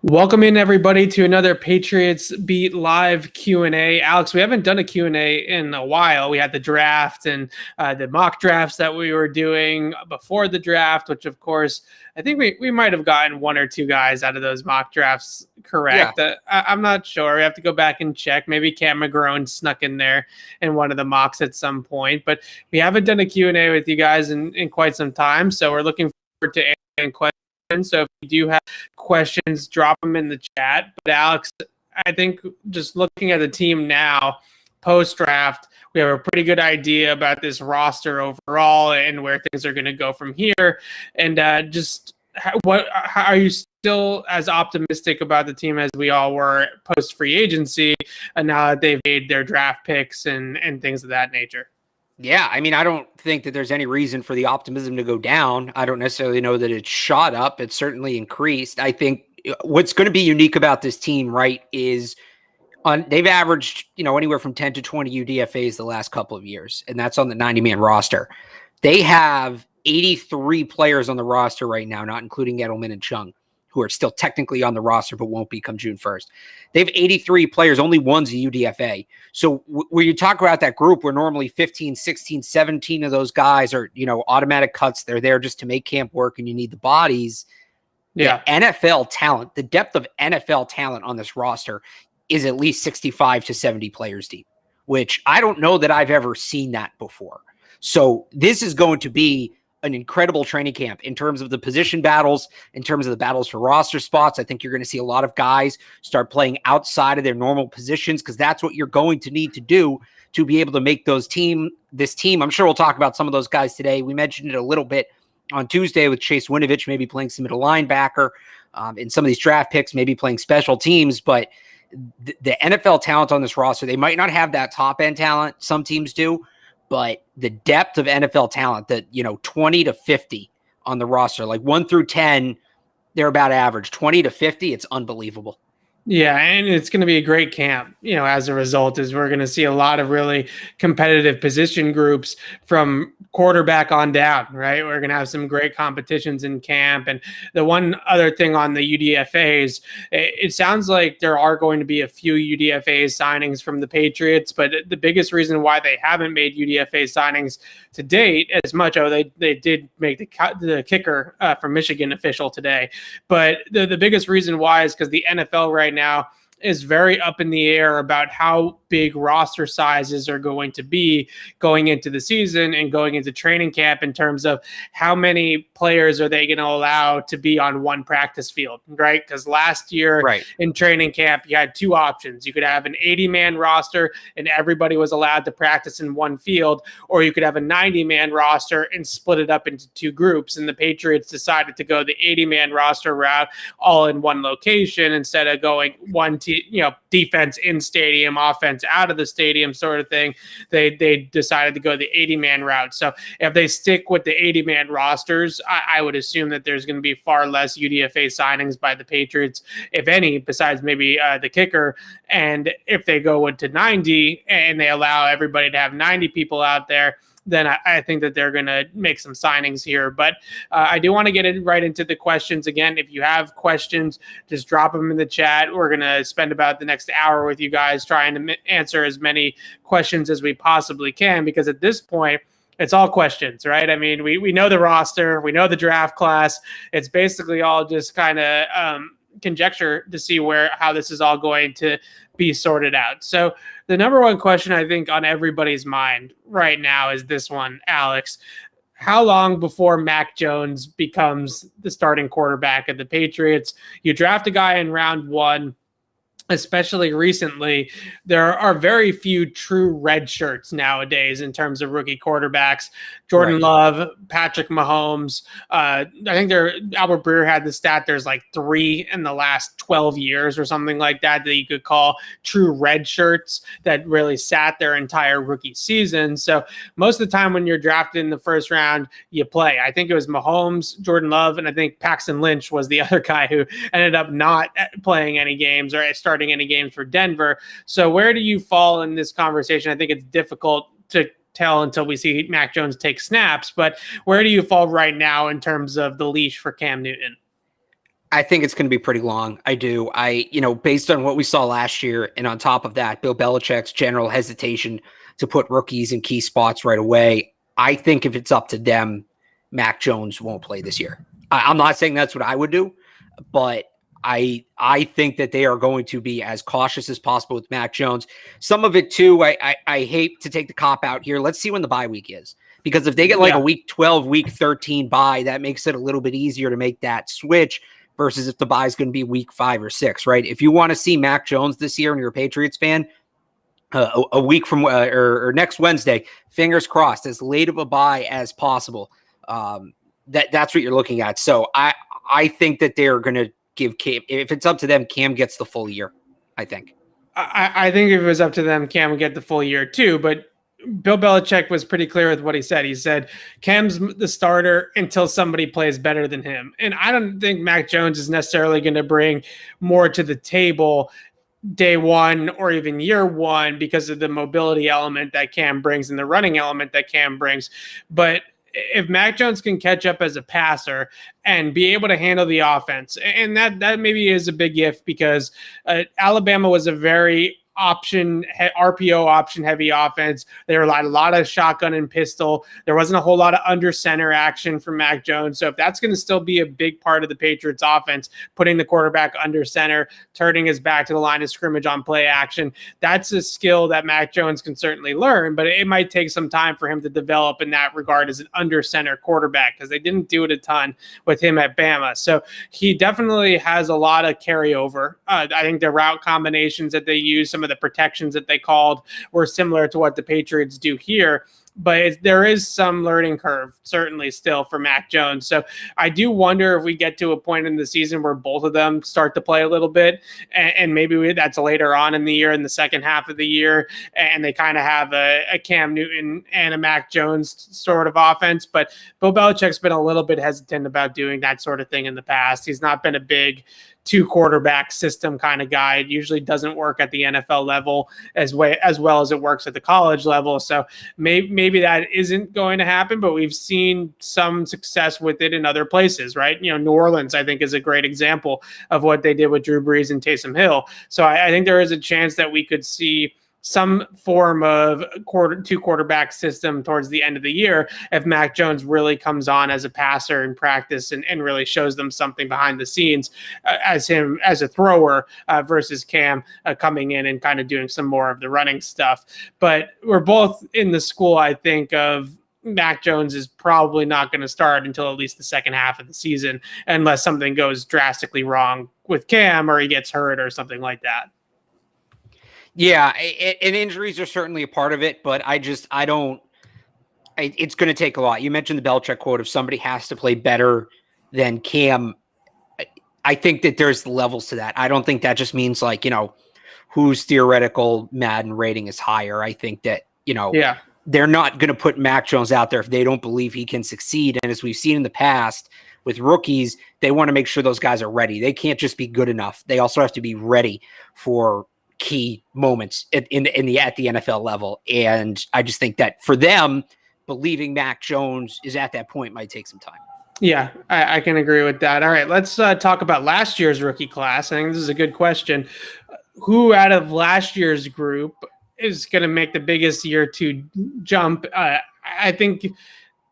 Welcome in everybody to another Patriots Beat Live Q&A. Alex, we haven't done a Q&A in a while. We had the draft and the mock drafts that we were doing before the draft, which of course, I think we might have gotten one or two guys out of those mock drafts correct. Yeah. I'm not sure. We have to go back and check. Maybe Cam McGrone snuck in there in one of the mocks at some point, but we haven't done a Q&A with you guys in quite some time. So we're looking forward to answering questions. So if you do have questions, drop them in the chat. But Alex, I think just looking at the team now, post-draft, we have a pretty good idea about this roster overall and where things are going to go from here. And how are you still as optimistic about the team as we all were post-free agency, and now that they've made their draft picks and things of that nature? Yeah, I mean, I don't think that there's any reason for the optimism to go down. I don't necessarily know that it's shot up. It's certainly increased. I think what's going to be unique about this team, right, is they've averaged, anywhere from 10 to 20 UDFAs the last couple of years, and that's on the 90-man roster. They have 83 players on the roster right now, not including Edelman and Chung, who are still technically on the roster but won't be come June 1st. They have 83 players, only one's a UDFA. So where you talk about that group where normally 15, 16, 17 of those guys are, automatic cuts, they're there just to make camp work and you need the bodies. Yeah. The NFL talent, the depth of NFL talent on this roster is at least 65 to 70 players deep, which I don't know that I've ever seen that before. So this is going to be an incredible training camp in terms of the position battles, in terms of the battles for roster spots. I think you're going to see a lot of guys start playing outside of their normal positions because that's what you're going to need to do to be able to make this team. I'm sure we'll talk about some of those guys today. We mentioned it a little bit on Tuesday with Chase Winovich, maybe playing some middle linebacker, in some of these draft picks, maybe playing special teams, but the NFL talent on this roster, they might not have that top end talent. Some teams do. But the depth of NFL talent, that 20 to 50 on the roster, like 1 through 10, they're about average. 20 to 50, it's unbelievable. Yeah, and it's going to be a great camp, as a result, is we're going to see a lot of really competitive position groups from quarterback on down, right? We're going to have some great competitions in camp. And the one other thing on the UDFAs, it sounds like there are going to be a few UDFA signings from the Patriots, but the biggest reason why they haven't made UDFA signings to date as much, they did make the kicker from Michigan official today. But the biggest reason why is because the NFL right now is very up in the air about how big roster sizes are going to be going into the season and going into training camp in terms of how many players are they going to allow to be on one practice field, right? Because last year in training camp, you had two options. You could have an 80-man roster and everybody was allowed to practice in one field, or you could have a 90-man roster and split it up into two groups. And the Patriots decided to go the 80-man roster route all in one location instead of going defense in stadium, offense out of the stadium sort of thing. They decided to go the 80-man route. So if they stick with the 80-man rosters, I would assume that there's going to be far less UDFA signings by the Patriots, if any, besides maybe the kicker. And if they go into 90 and they allow everybody to have 90 people out there, then I think that they're going to make some signings here. But I do want to get right into the questions. Again, if you have questions, just drop them in the chat. We're going to spend about the next hour with you guys trying to answer as many questions as we possibly can, because at this point, it's all questions, right? I mean, we know the roster, we know the draft class. It's basically all just kind of conjecture to see how this is all going to be sorted out. So the number one question I think on everybody's mind right now is this one, Alex. How long before Mac Jones becomes the starting quarterback of the Patriots? You draft a guy in round one. Especially recently, there are very few true red shirts nowadays in terms of rookie quarterbacks. Jordan Love, Patrick Mahomes. I think Albert Breer had the stat. There's like 3 in the last 12 years or something like that you could call true red shirts that really sat their entire rookie season. So most of the time when you're drafted in the first round, you play. I think it was Mahomes, Jordan Love, and I think Paxton Lynch was the other guy who ended up not playing any games or starting any games for Denver. So where do you fall in this conversation? I think it's difficult to tell until we see Mac Jones take snaps, but where do you fall right now in terms of the leash for Cam Newton? I think it's going to be pretty long. I do. Based on what we saw last year, and on top of that, Bill Belichick's general hesitation to put rookies in key spots right away, I think if it's up to them, Mac Jones won't play this year. I'm not saying that's what I would do, but I think that they are going to be as cautious as possible with Mac Jones. Some of it too, I hate to take the cop out here. Let's see when the bye week is. Because if they get like a week 12, week 13 bye, that makes it a little bit easier to make that switch versus if the bye is going to be week 5 or 6, right? If you want to see Mac Jones this year and you're a Patriots fan, a week from or next Wednesday, fingers crossed, as late of a bye as possible. That's what you're looking at. So I think that they're going to give Cam, if it's up to them, Cam gets the full year, I think. I think if it was up to them, Cam would get the full year too, but Bill Belichick was pretty clear with what he said. He said, Cam's the starter until somebody plays better than him. And I don't think Mac Jones is necessarily going to bring more to the table day one or even year one because of the mobility element that Cam brings and the running element that Cam brings. But if Mac Jones can catch up as a passer and be able to handle the offense, and that maybe is a big if because Alabama was a very RPO option heavy offense. They relied a lot of shotgun and pistol. There wasn't a whole lot of under center action from Mac Jones. So if that's going to still be a big part of the Patriots offense, putting the quarterback under center, turning his back to the line of scrimmage on play action, that's a skill that Mac Jones can certainly learn, but it might take some time for him to develop in that regard as an under center quarterback because they didn't do it a ton with him at Bama. So he definitely has a lot of carryover. I think the route combinations that they use, some of the protections that they called were similar to what the Patriots do here, but there is some learning curve certainly still for Mac Jones. So I do wonder if we get to a point in the season where both of them start to play a little bit, and maybe that's later on in the year, in the second half of the year, and they kind of have a Cam Newton and a Mac Jones sort of offense. But Bill Belichick's been a little bit hesitant about doing that sort of thing in the past. He's not been a big 2-quarterback system kind of guy. It usually doesn't work at the NFL level as well as it works at the college level. So maybe that isn't going to happen, but we've seen some success with it in other places, right? New Orleans, I think, is a great example of what they did with Drew Brees and Taysom Hill. So I think there is a chance that we could see some form of 2-quarterback system towards the end of the year if Mac Jones really comes on as a passer in practice and really shows them something behind the scenes as a thrower versus Cam coming in and kind of doing some more of the running stuff. But we're both in the school, I think, of Mac Jones is probably not going to start until at least the second half of the season unless something goes drastically wrong with Cam or he gets hurt or something like that. Yeah, and injuries are certainly a part of it, but it's going to take a lot. You mentioned the Belichick quote, if somebody has to play better than Cam, I think that there's levels to that. I don't think that just means whose theoretical Madden rating is higher. I think that, they're not going to put Mac Jones out there if they don't believe he can succeed. And as we've seen in the past with rookies, they want to make sure those guys are ready. They can't just be good enough. They also have to be ready for key moments at the NFL level. And I just think that for them, believing Mac Jones is at that point might take some time. Yeah, I can agree with that. All right, let's talk about last year's rookie class. I think this is a good question. Who out of last year's group is going to make the biggest year 2 jump? I think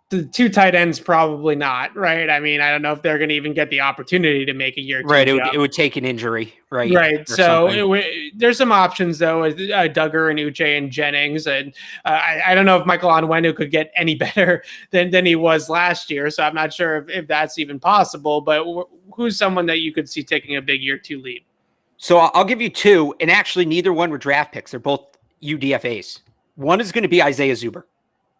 the 2 tight ends probably not, right? I mean, I don't know if they're going to even get the opportunity to make a year 2 right. jump. It would take an injury, right? Right. So there's some options though, with Duggar and Uche and Jennings, and I don't know if Michael Onwenu could get any better than he was last year. So I'm not sure if that's even possible. But who's someone that you could see taking a big year 2 leap? So I'll give you 2, and actually neither one were draft picks. They're both UDFAs. One is going to be Isaiah Zuber,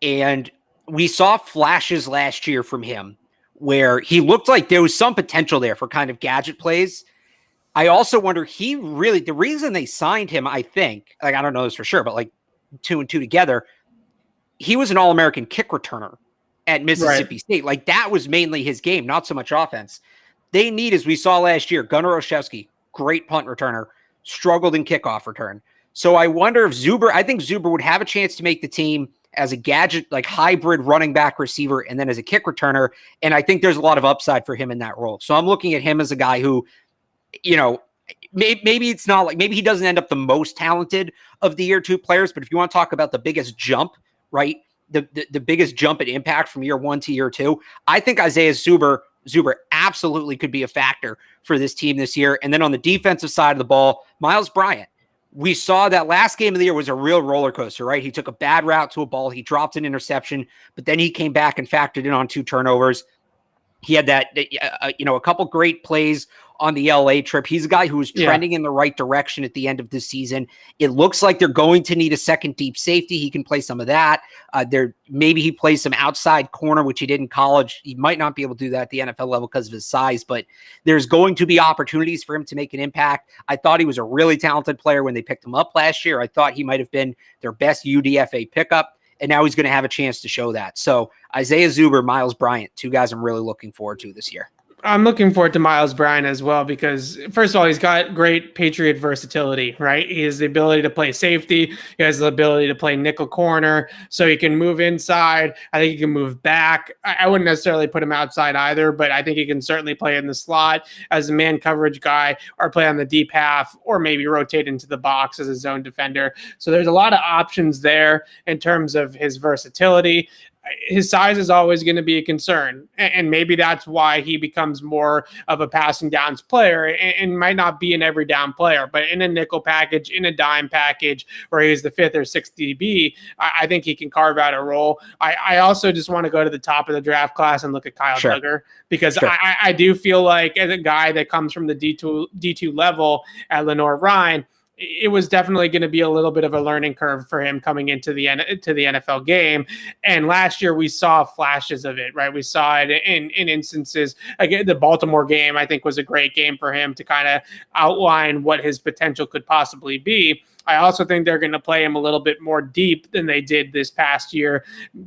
and we saw flashes last year from him where he looked like there was some potential there for kind of gadget plays. I also wonder, the reason they signed him, I think, I don't know this for sure, but 2 and 2 together, he was an All-American kick returner at Mississippi State. That was mainly his game, not so much offense. They need, as we saw last year, Gunnar Olszewski, great punt returner, struggled in kickoff return. So I wonder if I think Zuber would have a chance to make the team as a gadget, like hybrid running back receiver, and then as a kick returner. And I think there's a lot of upside for him in that role. So I'm looking at him as a guy who, maybe it's not like, maybe he doesn't end up the most talented of the year 2 players, but if you want to talk about the biggest jump, right? The biggest jump in impact from year 1 to year 2, I think Isaiah Zuber absolutely could be a factor for this team this year. And then on the defensive side of the ball, Miles Bryant. We saw that last game of the year was a real roller coaster, right? He took a bad route to a ball. He dropped an interception, but then he came back and factored in on 2 turnovers. He had that, a couple great plays on the LA trip. He's a guy who is trending in the right direction at the end of this season. It looks like they're going to need a second deep safety. He can play some of that. Maybe he plays some outside corner, which he did in college. He might not be able to do that at the NFL level because of his size, but there's going to be opportunities for him to make an impact. I thought he was a really talented player when they picked him up last year. I thought he might have been their best UDFA pickup, and now he's going to have a chance to show that. So Isaiah Zuber, Miles Bryant, 2 guys I'm really looking forward to this year. I'm looking forward to Miles Bryant as well because, first of all, he's got great Patriot versatility, right? He has the ability to play safety. He has the ability to play nickel corner, so he can move inside. I think he can move back. I wouldn't necessarily put him outside either, but I think he can certainly play in the slot as a man coverage guy or play on the deep half or maybe rotate into the box as a zone defender. So there's a lot of options there in terms of his versatility. His size is always going to be a concern, and maybe that's why he becomes more of a passing downs player and might not be an every down player, but in a nickel package, in a dime package where he's the 5th or 6th DB, I think he can carve out a role. I also just want to go to the top of the draft class and look at Kyle Duggar because I do feel like as a guy that comes from the D2 level at Lenoir-Rhyne, it was definitely going to be a little bit of a learning curve for him coming into the NFL game. And last year we saw flashes of it, right? We saw it in instances. Again, the Baltimore game, I think, was a great game for him to kind of outline what his potential could possibly be. I also think they're going to play him a little bit more deep than they did this past year,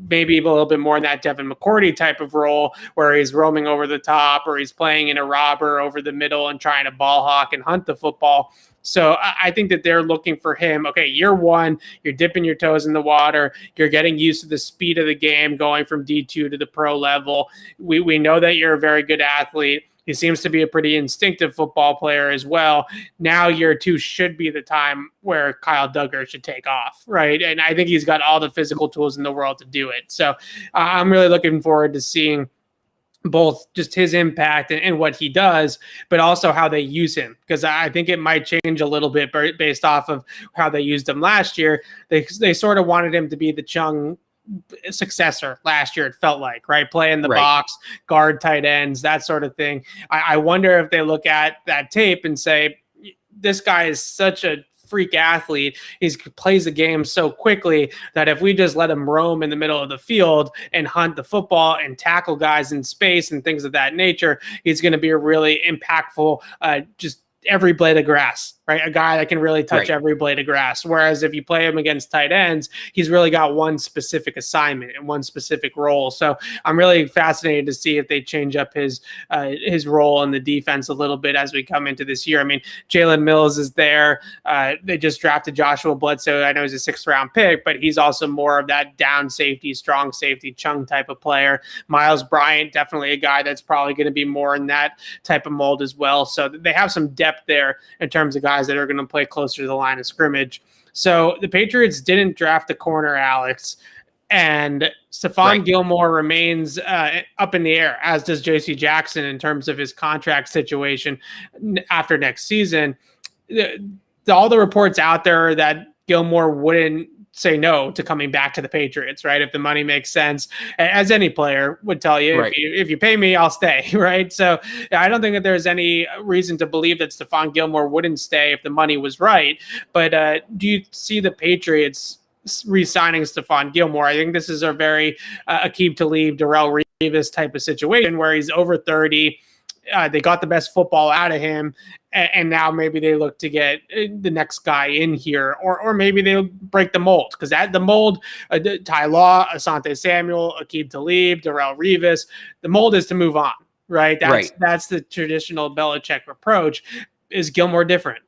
maybe a little bit more in that Devin McCourty type of role where he's roaming over the top or he's playing in a robber over the middle and trying to ball hawk and hunt the football. So I think that they're looking for him. Okay, year 1, you're dipping your toes in the water. You're getting used to the speed of the game going from D2 to the pro level. We know that you're a very good athlete. He seems to be a pretty instinctive football player as well. Now year 2 should be the time where Kyle Duggar should take off, right? And I think he's got all the physical tools in the world to do it. So I'm really looking forward to seeing both just his impact and what he does, but also how they use him. Because I think it might change a little bit based off of how they used him last year. They sort of wanted him to be the Chung successor last year, it felt like, right? Play in the box, guard tight ends, that sort of thing. I wonder if they look at that tape and say, this guy is such a freak athlete. He plays the game so quickly that if we just let him roam in the middle of the field and hunt the football and tackle guys in space and things of that nature, he's going to be a really impactful, just every blade of grass, right? A guy that can really touch every blade of grass. Whereas if you play him against tight ends, he's really got one specific assignment and one specific role. So I'm really fascinated to see if they change up his role in the defense a little bit as we come into this year. I mean, Jalen Mills is there. They just drafted Joshua Bledsoe. I know he's a 6th round pick, but he's also more of that down safety, strong safety, Chung type of player. Miles Bryant, definitely a guy that's probably going to be more in that type of mold as well. So they have some depth there in terms of guys that are going to play closer to the line of scrimmage. So the Patriots didn't draft the corner, Alex, and Stephon Gilmore remains up in the air, as does JC Jackson in terms of his contract situation after next season. All the reports out there that Gilmore wouldn't say no to coming back to the Patriots, right? If the money makes sense, as any player would tell you, if you pay me, I'll stay, right? So I don't think that there's any reason to believe that Stephon Gilmore wouldn't stay if the money was right. But do you see the Patriots re-signing Stephon Gilmore? I think this is a very Aqib Talib, Darrelle Revis type of situation where he's over 30. They got the best football out of him, and now maybe they look to get the next guy in here, or maybe they'll break the mold, because the mold, Ty Law, Asante Samuel, Aqib Talib, Darrelle Revis, the mold is to move on, right? That's the traditional Belichick approach. Is Gilmore different?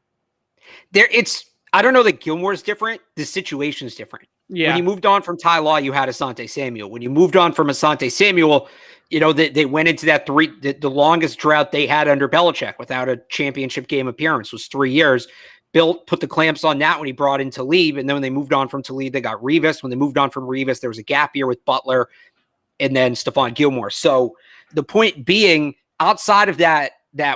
I don't know that Gilmore's different. The situation's different. When you moved on from Ty Law, you had Asante Samuel. When you moved on from Asante Samuel, they went into that the longest drought they had under Belichick without a championship game appearance was 3 years. Bill put the clamps on that when he brought in Talib. And then when they moved on from Talib, they got Revis. When they moved on from Revis, there was a gap year with Butler and then Stephon Gilmore. So the point being, outside of that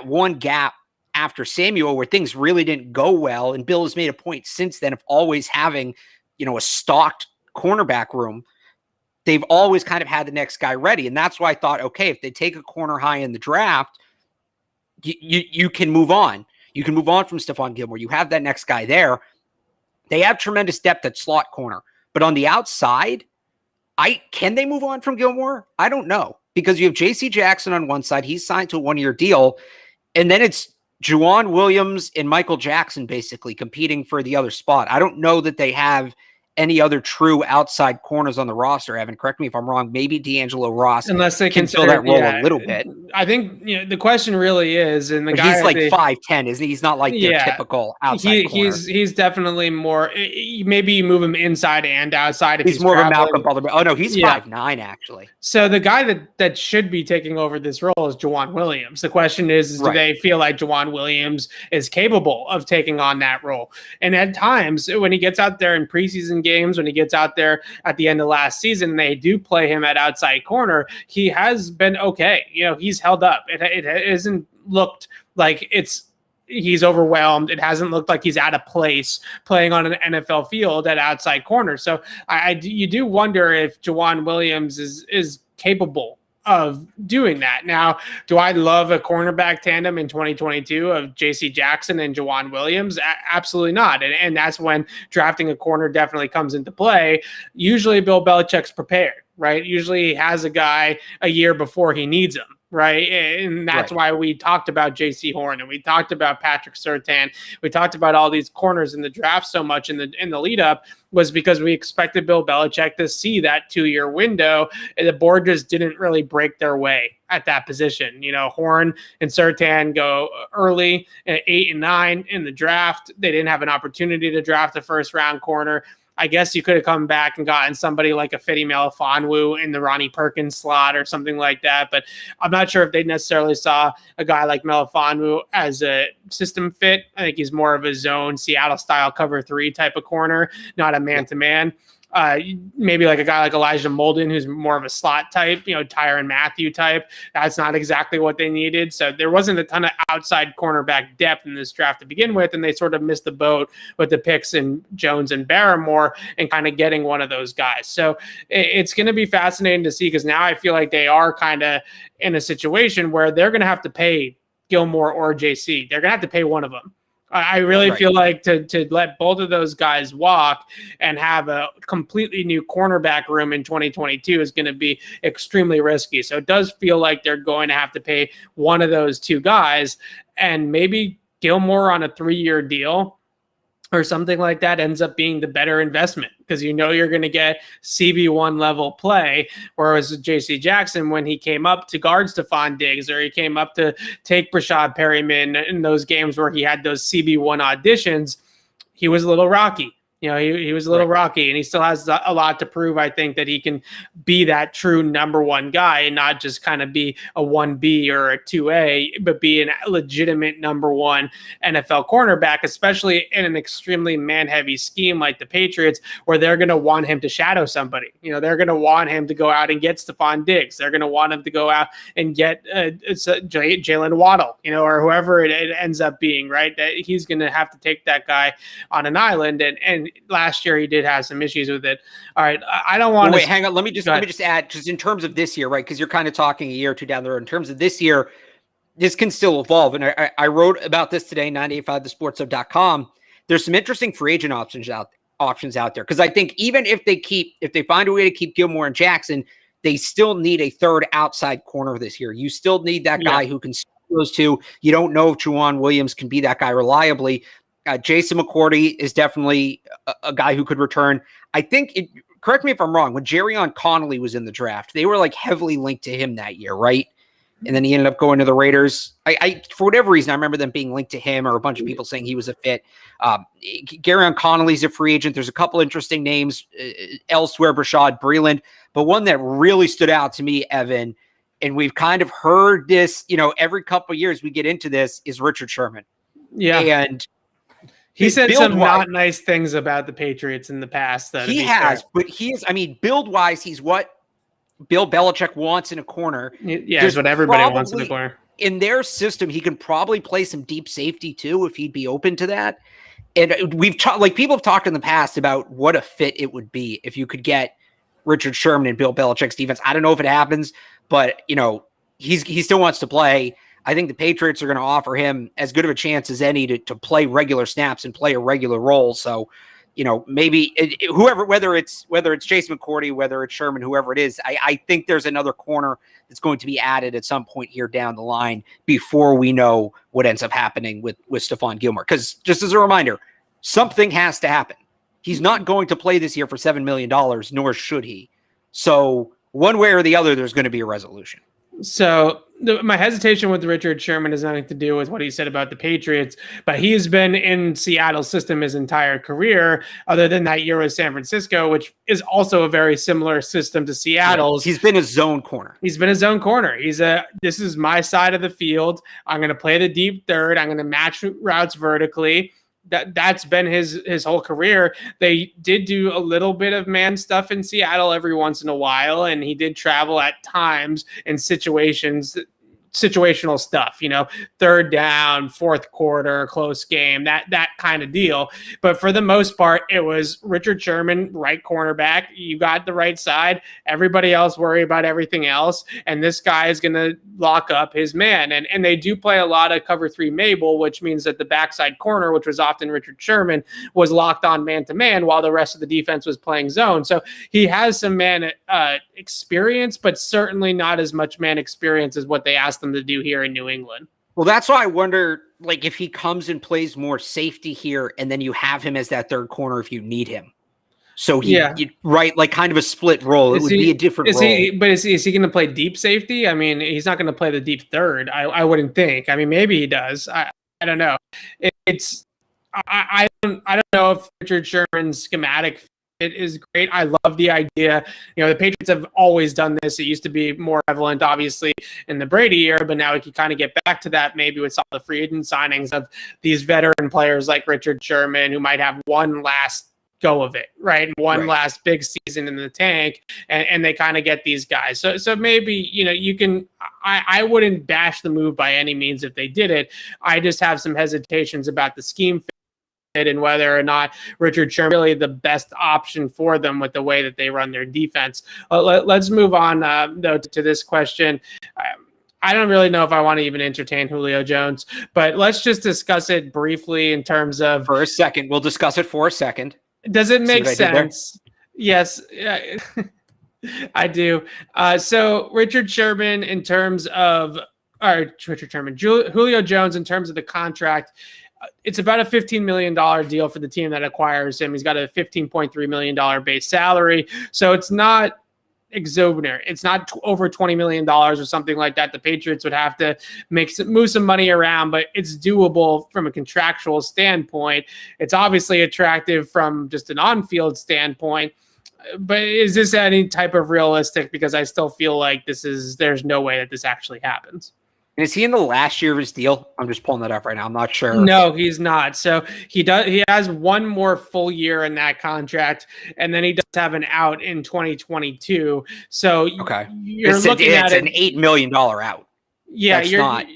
one gap after Samuel where things really didn't go well, and Bill has made a point since then of always having, a stocked cornerback room, they've always kind of had the next guy ready. And that's why I thought, okay, if they take a corner high in the draft, you can move on. You can move on from Stephon Gilmore. You have that next guy there. They have tremendous depth at slot corner. But on the outside, can they move on from Gilmore? I don't know. Because you have J.C. Jackson on one side. He's signed to a one-year deal. And then it's Juwan Williams and Michael Jackson basically competing for the other spot. I don't know that they have any other true outside corners on the roster. Evan, correct me if I'm wrong. Maybe D'Angelo Ross, unless they can fill that role a little bit. I think the question really is, and but he's like 5'10", isn't he? He's not like their typical outside corner. He's definitely more. Maybe you move him inside and outside. If he's more of a Malcolm Butler. Oh no, he's 5'9" actually. So the guy that should be taking over this role is Juwan Williams. The question is do they feel like Juwan Williams is capable of taking on that role? And at times, when he gets out there in preseason games, when he gets out there at the end of last season, they do play him at outside corner. He has been okay. He's held up. It hasn't looked like he's overwhelmed. It hasn't looked like he's out of place playing on an NFL field at outside corner. So you do wonder if Juwan Williams is capable of doing that. Now, do I love a cornerback tandem in 2022 of J.C. Jackson and Juwan Williams? Absolutely not. And that's when drafting a corner definitely comes into play. Usually Bill Belichick's prepared, right? Usually he has a guy a year before he needs him. Right. And that's why we talked about J.C. Horn and we talked about Patrick Surtain. We talked about all these corners in the draft so much in the lead up was because we expected Bill Belichick to see that 2-year window. And the board just didn't really break their way at that position. Horn and Surtain go early at 8 and 9 in the draft. They didn't have an opportunity to draft a first round corner. I guess you could have come back and gotten somebody like a Fedi Melifonwu in the Ronnie Perkins slot or something like that. But I'm not sure if they necessarily saw a guy like Melifonwu as a system fit. I think he's more of a zone Seattle-style cover 3 type of corner, not a man-to-man. Maybe like a guy like Elijah Molden, who's more of a slot type, Tyrann Mathieu type. That's not exactly what they needed. So there wasn't a ton of outside cornerback depth in this draft to begin with, and they sort of missed the boat with the picks in Jones and Barrymore and kind of getting one of those guys. So it's going to be fascinating to see because now I feel like they are kind of in a situation where they're going to have to pay Gilmore or JC. They're going to have to pay one of them. I really feel like to let both of those guys walk and have a completely new cornerback room in 2022 is going to be extremely risky. So it does feel like they're going to have to pay one of those two guys, and maybe Gilmore on a 3-year deal or something like that ends up being the better investment because you're going to get CB1 level play. Whereas J.C. Jackson, when he came up to guard Stephon Diggs or he came up to take Brashad Perryman in those games where he had those CB1 auditions, he was a little rocky. He was a little rocky, and he still has a lot to prove. I think that he can be that true number one guy and not just kind of be a 1B or a 2A, but be a legitimate number one NFL cornerback, especially in an extremely man-heavy scheme like the Patriots, where they're going to want him to shadow somebody. They're going to want him to go out and get Stephon Diggs. They're going to want him to go out and get Jalen Waddle, or whoever it ends up being, right? That he's going to have to take that guy on an island, and last year he did have some issues with it. All right, I don't want to wait. Hang on, let me just add, just in terms of this year, right? Because you're kind of talking a year or two down the road. In terms of this year, this can still evolve, and I wrote about this today. 985thesportshub.com. There's some interesting free agent options out there because I think even if they find a way to keep Gilmore and Jackson, they still need a third outside corner this year. You still need that guy who can those two. You don't know if Juwan Williams can be that guy reliably. Jason McCourty is definitely a guy who could return. I think, correct me if I'm wrong, when Jerrion Connolly was in the draft, they were like heavily linked to him that year, right? and then he ended up going to the Raiders. I for whatever reason, I remember them being linked to him or a bunch of people saying he was a fit. Garyon Connolly's a free agent. There's a couple interesting names elsewhere, Brashad Breeland, but one that really stood out to me, Evan, and we've kind of heard this, every couple of years we get into this, is Richard Sherman. Yeah. And he said some not nice things about the Patriots in the past. Though, he has, but he is, build-wise, he's what Bill Belichick wants in a corner. Yeah, it's what everybody wants in a corner. In their system, he can probably play some deep safety too if he'd be open to that. And people have talked in the past about what a fit it would be if you could get Richard Sherman and Bill Belichick's defense. I don't know if it happens, but he still wants to play. I think the Patriots are going to offer him as good of a chance as any to play regular snaps and play a regular role. So, maybe whether it's Chase McCourty, whether it's Sherman, whoever it is, I think there's another corner that's going to be added at some point here down the line before we know what ends up happening with Stephon Gilmore. Because just as a reminder, something has to happen. He's not going to play this year for $7 million, nor should he. So one way or the other, there's going to be a resolution. So my hesitation with Richard Sherman has nothing to do with what he said about the Patriots, but he has been in Seattle's system his entire career, other than that year with San Francisco, which is also a very similar system to Seattle's. Right. He's been a zone corner. This is my side of the field. I'm going to play the deep third. I'm going to match routes vertically. That's been his whole career. They did do a little bit of man stuff in Seattle every once in a while, and he did travel at times in situational stuff, third down, fourth quarter, close game, that kind of deal. But for the most part, it was Richard Sherman, right cornerback. You got the right side. Everybody else worry about everything else. And this guy is going to lock up his man. And they do play a lot of cover 3 Mabel, which means that the backside corner, which was often Richard Sherman, was locked on man-to-man while the rest of the defense was playing zone. So he has some man experience, but certainly not as much man experience as what they asked them to do here in New England. Well, that's why I wonder, if he comes and plays more safety here, and then you have him as that third corner if you need him. So kind of a split role. It would be a different role. Is he going to play deep safety? He's not going to play the deep third. I wouldn't think. Maybe he does. I don't know. I don't know if Richard Sherman's schematic it is great. I love the idea. The Patriots have always done this. It used to be more prevalent, obviously, in the Brady era, but now we can kind of get back to that maybe with some of the free agent signings of these veteran players like Richard Sherman, who might have one last go of it, right? One last big season in the tank, and they kind of get these guys. So maybe, you can, I wouldn't bash the move by any means if they did it. I just have some hesitations about the scheme fit and whether or not Richard Sherman is really the best option for them with the way that they run their defense. Let's move on, though, to this question. I don't really know if I want to even entertain Julio Jones, but let's just discuss it briefly in terms of... For a second. We'll discuss it for a second. Does it make sense? Yes, I do. So Richard Sherman in terms of... Julio Jones in terms of the contract... It's about a $15 million deal for the team that acquires him. He's got a $15.3 million base salary. So it's not exorbitant. It's not over $20 million or something like that. The Patriots would have to move some money around, but it's doable from a contractual standpoint. It's obviously attractive from just an on-field standpoint. But is this any type of realistic? Because I still feel like there's no way that this actually happens. And is he in the last year of his deal? I'm just pulling that up right now. I'm not sure. No, he's not. So he has one more full year in that contract, and then he does have an out in 2022. So you're looking at an $8 million out. Yeah, That's not.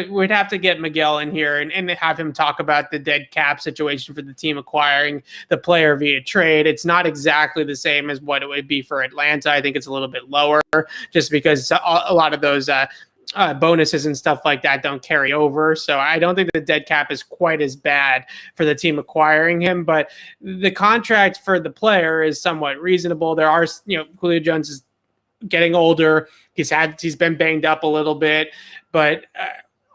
We'd have to get Miguel in here and have him talk about the dead cap situation for the team acquiring the player via trade. It's not exactly the same as what it would be for Atlanta. I think it's a little bit lower just because a lot of those bonuses and stuff like that don't carry over. So I don't think the dead cap is quite as bad for the team acquiring him, but the contract for the player is somewhat reasonable. There are, Julio Jones is getting older. He's been banged up a little bit, but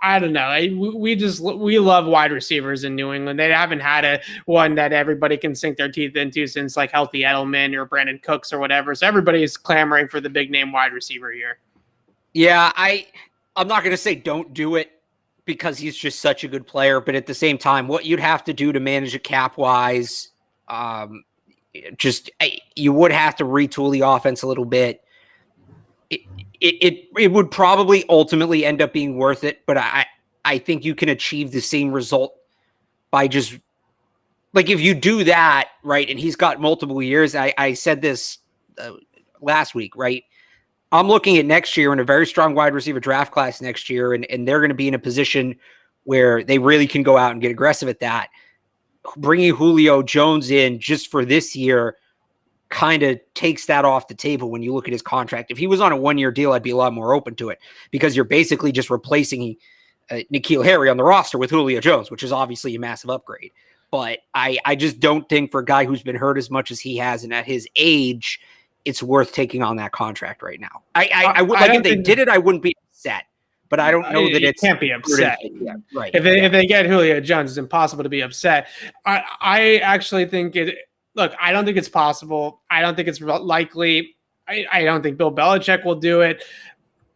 I don't know. We love wide receivers in New England. They haven't had one that everybody can sink their teeth into since like Healthy Edelman or Brandon Cooks or whatever. So everybody is clamoring for the big name wide receiver here. Yeah, I'm not going to say don't do it because he's just such a good player, but at the same time, what you'd have to do to manage it cap-wise, you would have to retool the offense a little bit. It would probably ultimately end up being worth it, but I think you can achieve the same result by just like if you do that, right, and he's got multiple years. I said this last week, right? I'm looking at next year in a very strong wide receiver draft class next year, and they're going to be in a position where they really can go out and get aggressive at that. Bringing Julio Jones in just for this year kind of takes that off the table when you look at his contract. If he was on a one-year deal, I'd be a lot more open to it because you're basically just replacing N'Keal Harry on the roster with Julio Jones, which is obviously a massive upgrade. But I just don't think for a guy who's been hurt as much as he has and at his age – it's worth taking on that contract right now. I would like if they did it, I wouldn't be upset, but I don't know that it can't be upset. Yeah, right. If they get Julio Jones, it's impossible to be upset. I actually think look, I don't think it's possible. I don't think it's likely. I don't think Bill Belichick will do it.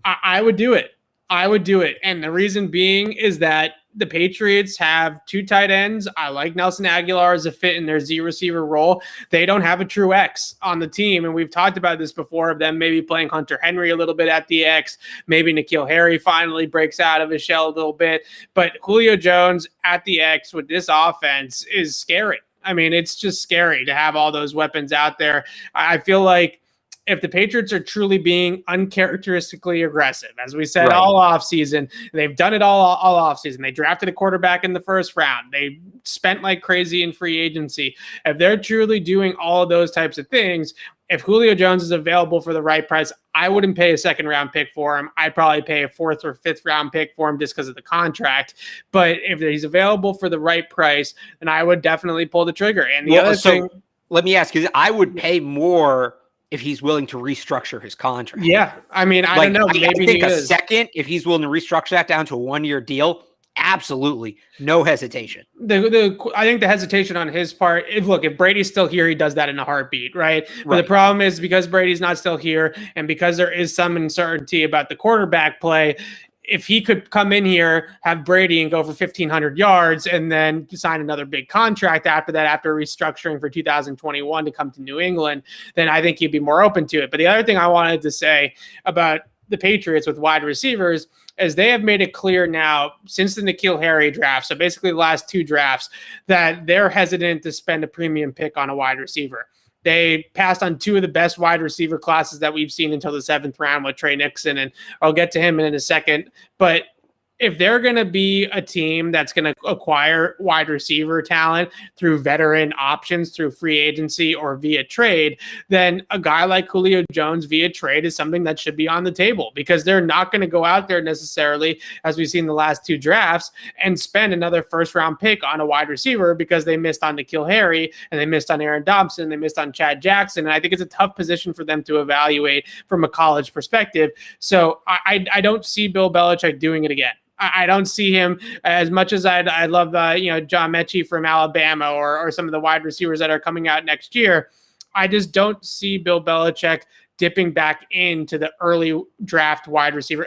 I would do it. I would do it. And the reason being is that the Patriots have two tight ends. I like Nelson Aguilar as a fit in their Z receiver role. They don't have a true X on the team. And we've talked about this before of them maybe playing Hunter Henry a little bit at the X. Maybe N'Keal Harry finally breaks out of his shell a little bit. But Julio Jones at the X with this offense is scary. I mean, it's just scary to have all those weapons out there. I feel like if the Patriots are truly being uncharacteristically aggressive, as we said, all offseason, they've done it all offseason. They drafted a quarterback in the first round. They spent like crazy in free agency. If they're truly doing all of those types of things, if Julio Jones is available for the right price, I wouldn't pay a second-round pick for him. I'd probably pay a fourth or fifth-round pick for him just because of the contract. But if he's available for the right price, then I would definitely pull the trigger. And the other thing, let me ask you, I would pay more if he's willing to restructure his contract. Yeah. I mean, I don't know. Maybe I think a second, if he's willing to restructure that down to a one-year deal, absolutely. No hesitation. I think the hesitation on his part, if Brady's still here, he does that in a heartbeat, right? But the problem is because Brady's not still here and because there is some uncertainty about the quarterback play, if he could come in here, have Brady and go for 1,500 yards and then sign another big contract after that, after restructuring for 2021 to come to New England, then I think he'd be more open to it. But the other thing I wanted to say about the Patriots with wide receivers is they have made it clear now since the N'Keal Harry draft, so basically the last two drafts, that they're hesitant to spend a premium pick on a wide receiver. They passed on two of the best wide receiver classes that we've seen until the seventh round with Trey Nixon, and I'll get to him in a second. But if they're going to be a team that's going to acquire wide receiver talent through veteran options, through free agency or via trade, then a guy like Julio Jones via trade is something that should be on the table because they're not going to go out there necessarily, as we've seen the last two drafts, and spend another first-round pick on a wide receiver because they missed on N'Keal Harry and they missed on Aaron Dobson, they missed on Chad Jackson. And I think it's a tough position for them to evaluate from a college perspective. So I don't see Bill Belichick doing it again. I don't see him as much as I love John Mechie from Alabama or some of the wide receivers that are coming out next year. I just don't see Bill Belichick dipping back into the early draft wide receiver.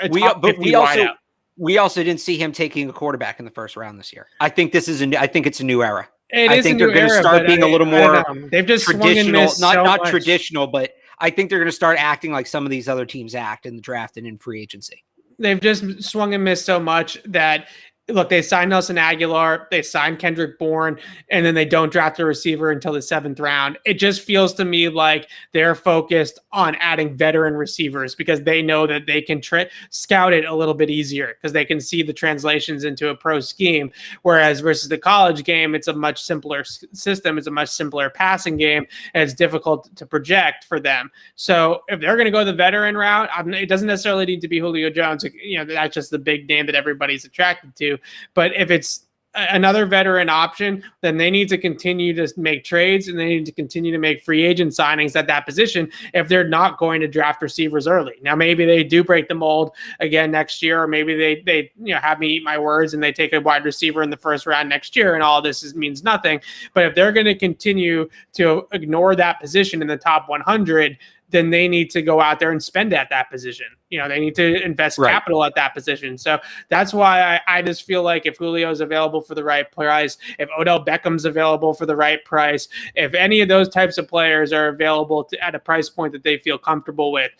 We also didn't see him taking a quarterback in the first round this year. I think it's a new era. I think they're going to start being a little more they've just traditional, not traditional, but I think they're going to start acting like some of these other teams act in the draft and in free agency. They've just swung and missed so much that, look, they signed Nelson Aguilar, they signed Kendrick Bourne, and then they don't draft a receiver until the seventh round. It just feels to me like they're focused on adding veteran receivers because they know that they can scout it a little bit easier because they can see the translations into a pro scheme. Whereas versus the college game, it's a much simpler system. It's a much simpler passing game, and it's difficult to project for them. So if they're going to go the veteran route, it doesn't necessarily need to be Julio Jones. That's just the big name that everybody's attracted to. But if it's another veteran option, then they need to continue to make trades and they need to continue to make free agent signings at that position if they're not going to draft receivers early. Now, maybe they do break the mold again next year, or maybe they have me eat my words and they take a wide receiver in the first round next year and all this means nothing. But if they're going to continue to ignore that position in the top 100, then they need to go out there and spend at that position. They need to invest capital at that position. So that's why I just feel like if Julio is available for the right price, if Odell Beckham's available for the right price, if any of those types of players are available at a price point that they feel comfortable with,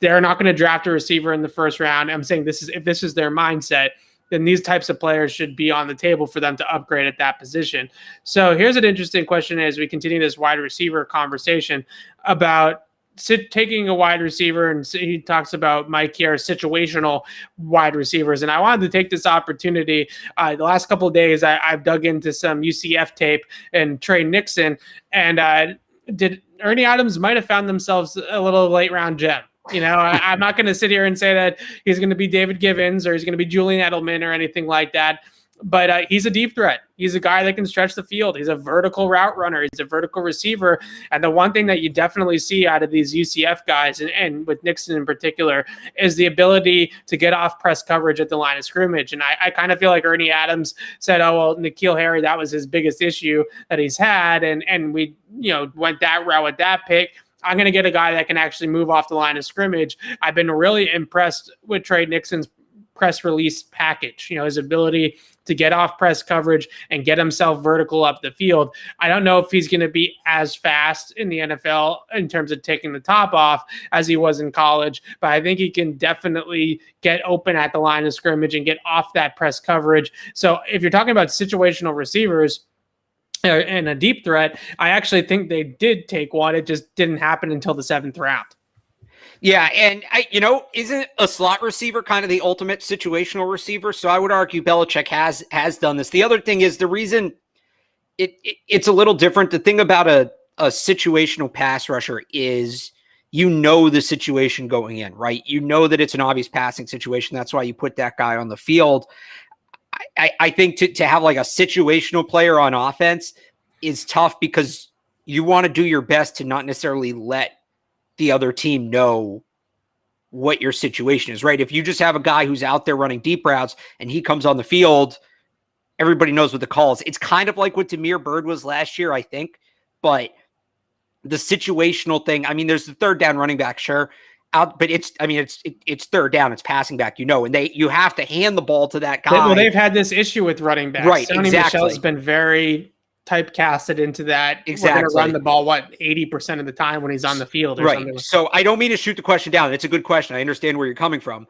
they're not going to draft a receiver in the first round. I'm saying if this is their mindset, then these types of players should be on the table for them to upgrade at that position. So here's an interesting question as we continue this wide receiver conversation about taking a wide receiver, and he talks about Mike here, situational wide receivers. And I wanted to take this opportunity. The last couple of days, I've dug into some UCF tape and Trey Nixon, and did Ernie Adams might have found themselves a little late round gem. I'm not going to sit here and say that he's going to be David Givens or he's going to be Julian Edelman or anything like that. But he's a deep threat. He's a guy that can stretch the field. He's a vertical route runner. He's a vertical receiver. And the one thing that you definitely see out of these UCF guys, and with Nixon in particular, is the ability to get off press coverage at the line of scrimmage. And I kind of feel like Ernie Adams said, oh, well, N'Keal Harry, that was his biggest issue that he's had. And we went that route with that pick. I'm going to get a guy that can actually move off the line of scrimmage. I've been really impressed with Trey Nixon's press release package, his ability to get off press coverage and get himself vertical up the field. I don't know if he's going to be as fast in the NFL in terms of taking the top off as he was in college, but I think he can definitely get open at the line of scrimmage and get off that press coverage. So if you're talking about situational receivers, and a deep threat, I actually think they did take one. It just didn't happen until the 7th round. Yeah, and isn't a slot receiver kind of the ultimate situational receiver? So I would argue Belichick has done this. The other thing is the reason it's a little different. The thing about a situational pass rusher is the situation going in, right? That it's an obvious passing situation. That's why you put that guy on the field. I think to have like a situational player on offense is tough because you want to do your best to not necessarily let the other team know what your situation is, right? If you just have a guy who's out there running deep routes and he comes on the field, everybody knows what the call is. It's kind of like what Damiere Byrd was last year, I think, but the situational thing, there's the third down running back, sure. But it's third down, it's passing back, and you have to hand the ball to that guy. Well, they've had this issue with running backs. Right, Sony exactly. Michel's been very typecasted into that. Exactly. We're going to run the ball, 80% of the time when he's on the field or something. So I don't mean to shoot the question down. It's a good question. I understand where you're coming from.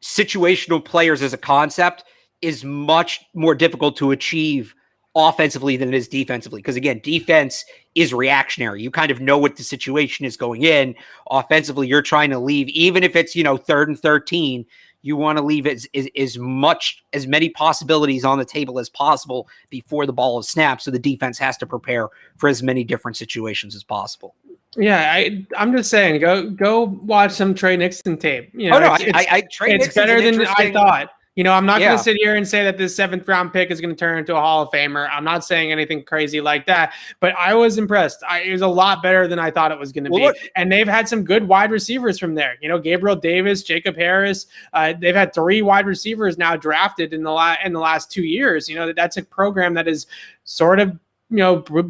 Situational players as a concept is much more difficult to achieve offensively than it is defensively. Because again, defense is reactionary. You kind of know what the situation is going in. Offensively, you're trying to leave, even if it's, 3rd and 13, you want to leave as many possibilities on the table as possible before the ball is snapped. So the defense has to prepare for as many different situations as possible. Yeah, I'm just saying, go watch some Trey Nixon tape. It's better than I thought. I'm not going to sit here and say that this 7th round pick is going to turn into a Hall of Famer. I'm not saying anything crazy like that, but I was impressed. It was a lot better than I thought it was going to be. Look, and they've had some good wide receivers from there. Gabriel Davis, Jacob Harris. They've had 3 wide receivers now drafted in the last 2 years. That's a program that is sort of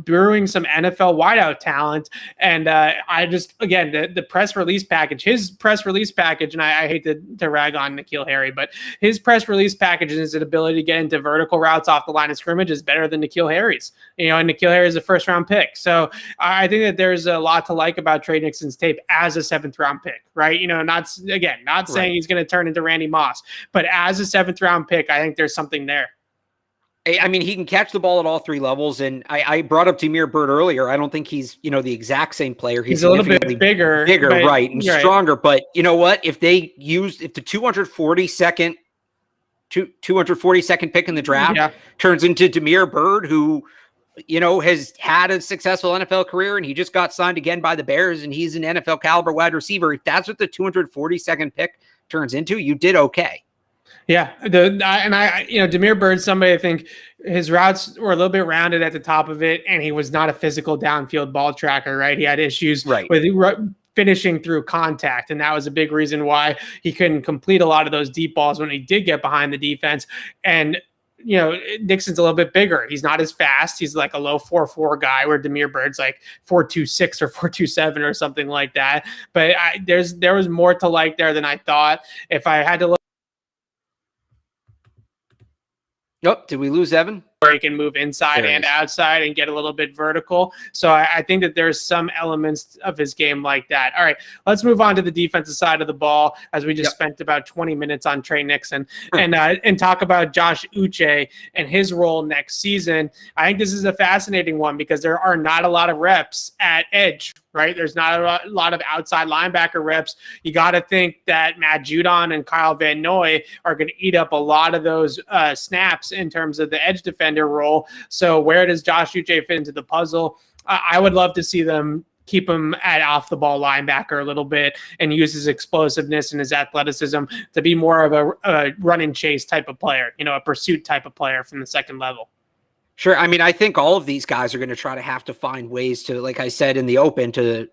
brewing some NFL wideout talent. And the press release package, his press release package, and I hate to rag on N'Keal Harry, but his press release package and his ability to get into vertical routes off the line of scrimmage is better than N'Keal Harry's. And N'Keal Harry is a 1st round pick. So I think that there's a lot to like about Trey Nixon's tape as a 7th round pick, right? Not saying he's going to turn into Randy Moss, but as a 7th round pick, I think there's something there. He can catch the ball at all 3 levels. And I brought up Damiere Byrd earlier. I don't think he's, the exact same player. He's a little bit bigger, right, and stronger. But you know what? If the 242nd pick in the draft turns into Damiere Byrd, who, has had a successful NFL career and he just got signed again by the Bears and he's an NFL caliber wide receiver. If that's what the 242nd pick turns into, you did okay. Yeah, Damiere Byrd, somebody I think his routes were a little bit rounded at the top of it, and he was not a physical downfield ball tracker, right? He had issues with finishing through contact, and that was a big reason why he couldn't complete a lot of those deep balls when he did get behind the defense. And Nixon's a little bit bigger. He's not as fast. He's like a low 4.4 guy, where Damiere Byrd's like 4.26 or 4.27 or something like that. But there was more to like there than I thought. If I had to look, did we lose Evan? where he can move inside and outside and get a little bit vertical. So I think that there's some elements of his game like that. All right, let's move on to the defensive side of the ball, as we just spent about 20 minutes on Trey Nixon and talk about Josh Uche and his role next season. I think this is a fascinating one because there are not a lot of reps at edge, right? There's not a lot of outside linebacker reps. You got to think that Matt Judon and Kyle Van Noy are going to eat up a lot of those snaps in terms of the edge defender role. So where does Josh Uche fit into the puzzle? I would love to see them keep him at off the ball linebacker a little bit and use his explosiveness and his athleticism to be more of a run and chase type of player, a pursuit type of player from the second level. Sure. I mean, I think all of these guys are going to try to have to find ways to, like I said in the open, to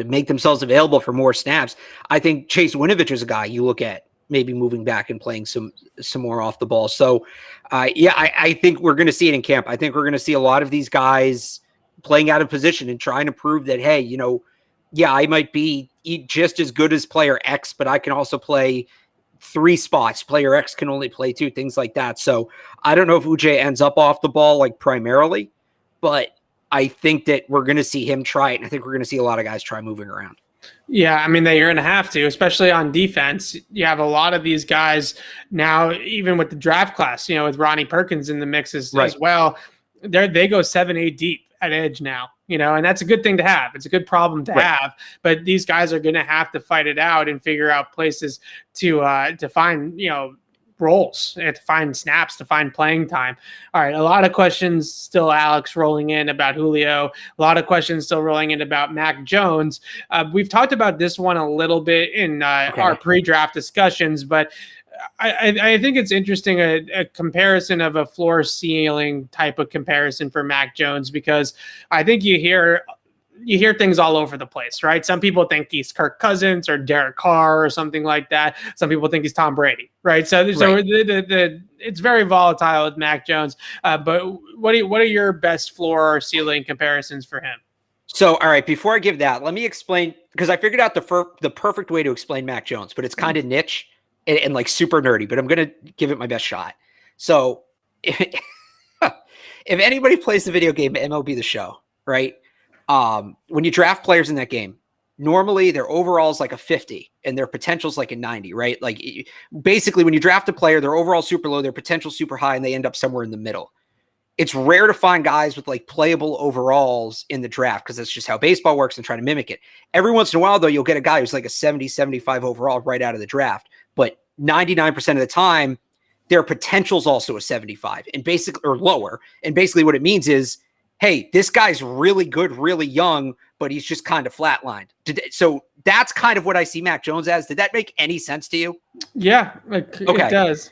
make themselves available for more snaps. I think Chase Winovich is a guy you look at maybe moving back and playing some more off the ball. So, I think we're going to see it in camp. I think we're going to see a lot of these guys playing out of position and trying to prove that, hey, I might be just as good as player X, but I can also play 3 spots. Player X can only play 2, things like that. So I don't know if Uche ends up off the ball like primarily, but I think that we're going to see him try it. And I think we're going to see a lot of guys try moving around. Yeah, I mean, you're going to have to, especially on defense. You have a lot of these guys now, even with the draft class, with Ronnie Perkins in the mix as well. They go 7-8 deep at edge now, and that's a good thing to have. It's a good problem to have. But these guys are going to have to fight it out and figure out places to find, roles, and to find snaps, to find playing time. All right, a lot of questions still, Alex, rolling in about Julio. A lot of questions still rolling in about Mac Jones. We've talked about this one a little bit in our pre-draft discussions, but I think it's interesting, a comparison of a floor ceiling type of comparison for Mac Jones, because I think you hear things all over the place, right? Some people think he's Kirk Cousins or Derek Carr or something like that. Some people think he's Tom Brady, right? So it's very volatile with Mac Jones. But what are your best floor or ceiling comparisons for him? So, all right, before I give that, let me explain, because I figured out the perfect way to explain Mac Jones, but it's kind of niche and like super nerdy, but I'm going to give it my best shot. So if anybody plays the video game MLB The Show, right? When you draft players in that game, normally their overall is like a 50 and their potential is like a 90, right? Like basically when you draft a player, their overall super low, their potential super high, and they end up somewhere in the middle. It's rare to find guys with like playable overalls in the draft, because that's just how baseball works, and trying to mimic it. Every once in a while, though, you'll get a guy who's like a 70, 75 overall right out of the draft. But 99% of the time, their potential is also a 75 and basically, or lower. And basically what it means is, hey, this guy's really good, really young, but he's just kind of flatlined. So that's kind of what I see Mac Jones as. Did that make any sense to you? Yeah, it does.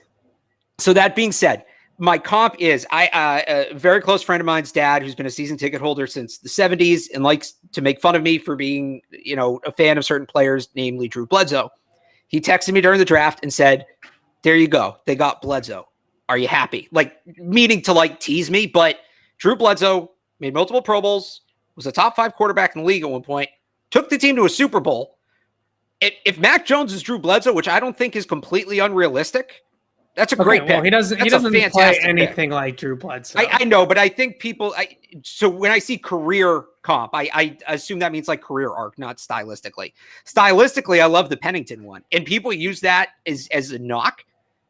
So that being said, my comp is a very close friend of mine's dad, who's been a season ticket holder since the 70s and likes to make fun of me for being, a fan of certain players, namely Drew Bledsoe. He texted me during the draft and said, there you go. They got Bledsoe. Are you happy? Like, meaning to like tease me, but Drew Bledsoe made multiple Pro Bowls, was a top 5 quarterback in the league at one point, took the team to a Super Bowl. If Mac Jones is Drew Bledsoe, which I don't think is completely unrealistic, that's a great pick. Well, he doesn't play anything like Drew Bledsoe. I know, but I think people so when I see career comp, I assume that means like career arc, not stylistically. Stylistically, I love the Pennington one. And people use that as a knock.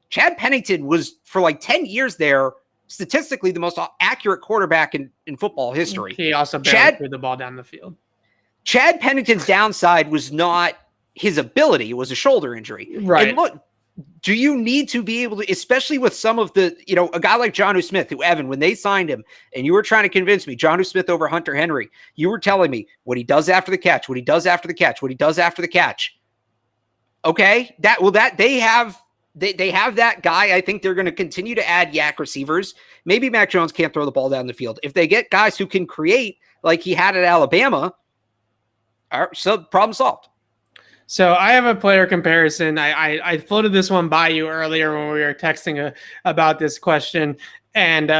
Chad Pennington was, for like 10 years there, statistically the most accurate quarterback in football history. He also barely threw the ball down the field. Chad Pennington's downside was not his ability, it was a shoulder injury. Right. And look, do you need to be able to, especially with some of the, a guy like Jonnu Smith, who, Evan, when they signed him and you were trying to convince me, Jonnu Smith over Hunter Henry, you were telling me what he does after the catch, what he does after the catch, what he does after the catch. Okay. They have that guy. I think they're going to continue to add yak receivers. Maybe Mac Jones can't throw the ball down the field. If they get guys who can create like he had at Alabama, so problem solved. So I have a player comparison. I floated this one by you earlier when we were texting about this question, and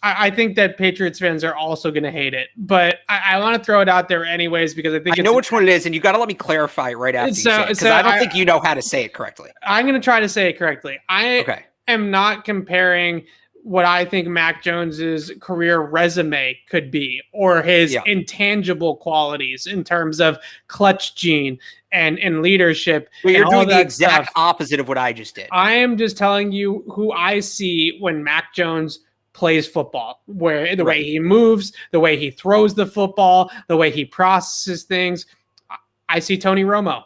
I think that Patriots fans are also going to hate it. But I want to throw it out there anyways because I think I know which one it is, and you got to let me clarify it right after you say it, because I don't think you know how to say it correctly. I'm going to try to say it correctly. I am not comparing what I think Mac Jones's career resume could be or his intangible qualities in terms of clutch gene and leadership. Well, you're doing the exact opposite of what I just did. I am just telling you who I see when Mac Jones plays football, where the way he moves, the way he throws the football, the way he processes things. I see Tony Romo.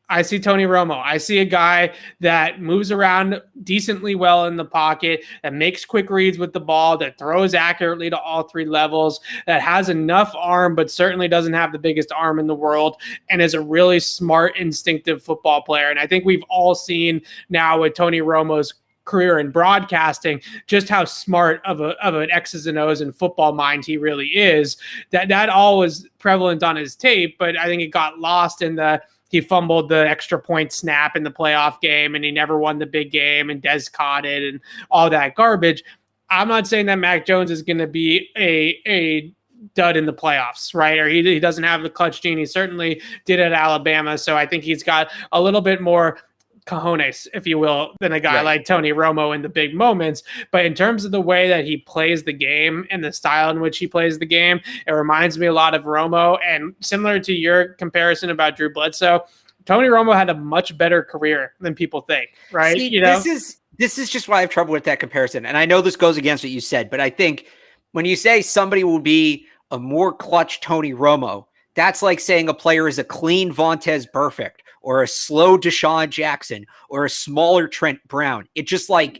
I see a guy that moves around decently well in the pocket, that makes quick reads with the ball, that throws accurately to all three levels, that has enough arm, but certainly doesn't have the biggest arm in the world, and is a really smart, instinctive football player. And I think we've all seen now with Tony Romo's career in broadcasting just how smart of an X's and O's and football mind he really is. That all was prevalent on his tape, but I think it got lost in he fumbled the extra point snap in the playoff game, and he never won the big game, and Dez caught it, and all that garbage. I'm not saying that Mac Jones is going to be a dud in the playoffs, right? Or he doesn't have the clutch gene. He certainly did at Alabama, so I think he's got a little bit more cojones, if you will, than a guy like Tony Romo in the big moments. But in terms of the way that he plays the game and the style in which he plays the game, it reminds me a lot of Romo. And similar to your comparison about Drew Bledsoe, Tony Romo had a much better career than people think, right? See, this is just why I have trouble with that comparison. And I know this goes against what you said, but I think when you say somebody will be a more clutch Tony Romo, that's like saying a player is a clean Vontaze Burfict, or a slow Deshaun Jackson, or a smaller Trent Brown. It's just like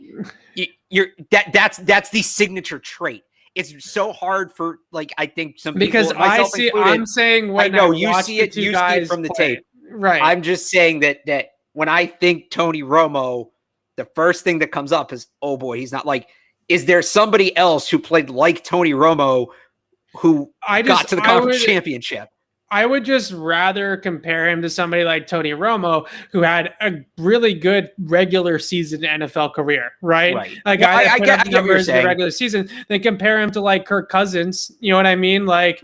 that's the signature trait. It's so hard for I think some people, because I'm saying when I know you see it from the tape, right? I'm just saying that when I think Tony Romo, the first thing that comes up is, oh boy, he's not like. Is there somebody else who played like Tony Romo who got to the conference championship? I would just rather compare him to somebody like Tony Romo, who had a really good regular season NFL career, right? Like I get the numbers in the regular season, then compare him to like Kirk Cousins. You know what I mean? Like,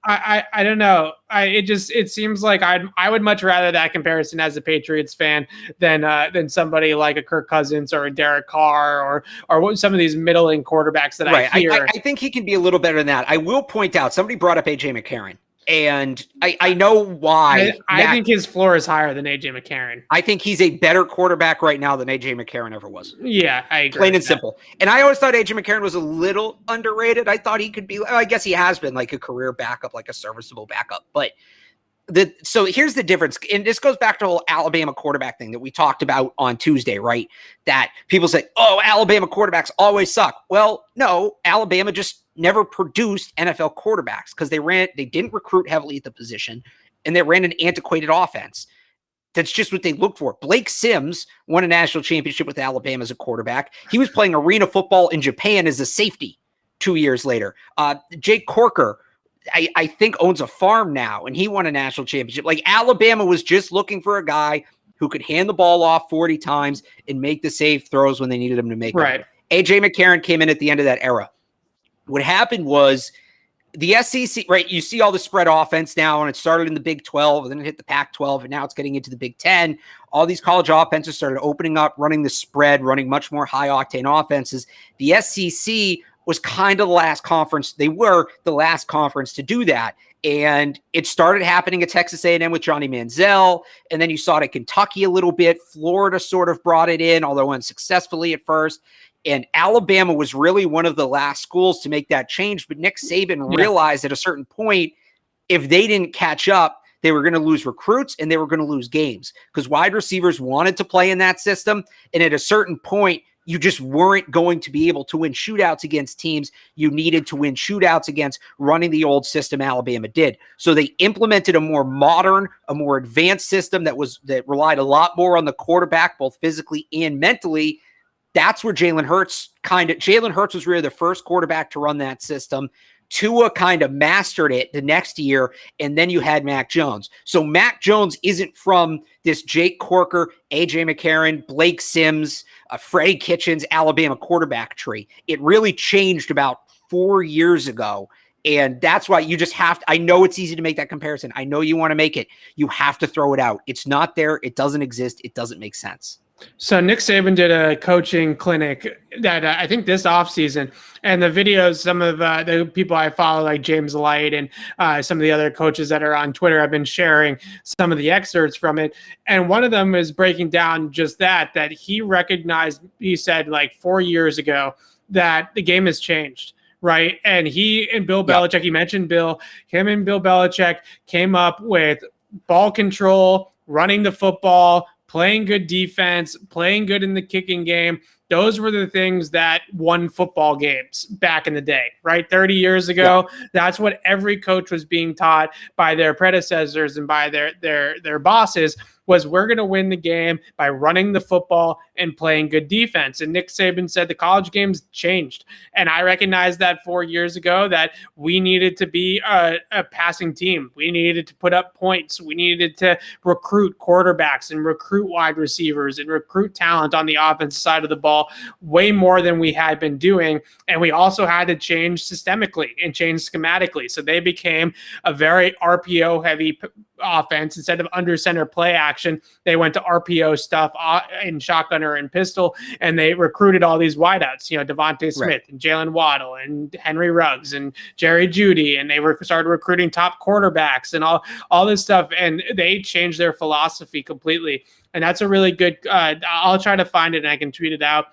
I don't know. It seems like I would much rather that comparison as a Patriots fan than somebody like a Kirk Cousins or a Derek Carr or some of these middling quarterbacks that I hear. I think he can be a little better than that. I will point out, somebody brought up AJ McCarron. And I know why. I think his floor is higher than AJ McCarron. I think he's a better quarterback right now than AJ McCarron ever was. Yeah, I agree. Plain and simple. And I always thought AJ McCarron was a little underrated. I thought he could be, I guess he has been like a career backup, like a serviceable backup. But so here's the difference. And this goes back to the whole Alabama quarterback thing that we talked about on Tuesday, right? That people say, oh, Alabama quarterbacks always suck. Well, no, Alabama just never produced NFL quarterbacks because they didn't recruit heavily at the position, and they ran an antiquated offense. That's just what they looked for. Blake Sims won a national championship with Alabama as a quarterback. He was playing arena football in Japan as a safety 2 years later. Jake Corker, I think, owns a farm now, and he won a national championship. Like, Alabama was just looking for a guy who could hand the ball off 40 times and make the safe throws when they needed him to make them. AJ McCarron came in at the end of that era. What happened was the SEC, right? You see all the spread offense now, and it started in the Big 12, and then it hit the Pac-12, and now it's getting into the Big 10. All these college offenses started opening up, running the spread, running much more high-octane offenses. The SEC was kind of the last conference. They were the last conference to do that. And it started happening at Texas A&M with Johnny Manziel, and then you saw it at Kentucky a little bit. Florida sort of brought it in, although unsuccessfully at first. And Alabama was really one of the last schools to make that change. But Nick Saban realized at a certain point, if they didn't catch up, they were going to lose recruits and they were going to lose games because wide receivers wanted to play in that system. And at a certain point, you just weren't going to be able to win shootouts against teams you needed to win shootouts against running the old system Alabama did. So they implemented a more modern, a more advanced system that relied a lot more on the quarterback, both physically and mentally. That's where Jalen Hurts was really the first quarterback to run that system. Tua kind of mastered it the next year, and then you had Mac Jones. So Mac Jones isn't from this Jake Corker, A.J. McCarron, Blake Sims, Freddie Kitchens, Alabama quarterback tree. It really changed about 4 years ago, and that's why you just have to – I know it's easy to make that comparison. I know you want to make it. You have to throw it out. It's not there. It doesn't exist. It doesn't make sense. So Nick Saban did a coaching clinic that I think this offseason, and the videos, some of the people I follow, like James Light and some of the other coaches that are on Twitter, have been sharing some of the excerpts from it. And one of them is breaking down just that he recognized, he said like 4 years ago, that the game has changed. Right. And he and Bill Belichick, he mentioned him and Bill Belichick came up with ball control, running the football, playing good defense, playing good in the kicking game. Those were the things that won football games back in the day, right? 30 years ago, that's what every coach was being taught by their predecessors and by their bosses, was we're going to win the game by running the football and playing good defense. And Nick Saban said the college game's changed. And I recognized that 4 years ago, that we needed to be a passing team. We needed to put up points. We needed to recruit quarterbacks and recruit wide receivers and recruit talent on the offensive side of the ball way more than we had been doing. And we also had to change systemically and change schematically. So they became a very RPO heavy offense. Instead of under center play action, they went to RPO stuff in shotgunner and pistol, and they recruited all these wideouts, Devontae Smith and Jalen Waddle and Henry Ruggs and Jerry Jeudy, and they started recruiting top quarterbacks and all this stuff, and they changed their philosophy completely. And that's a really good, I'll try to find it and I can tweet it out.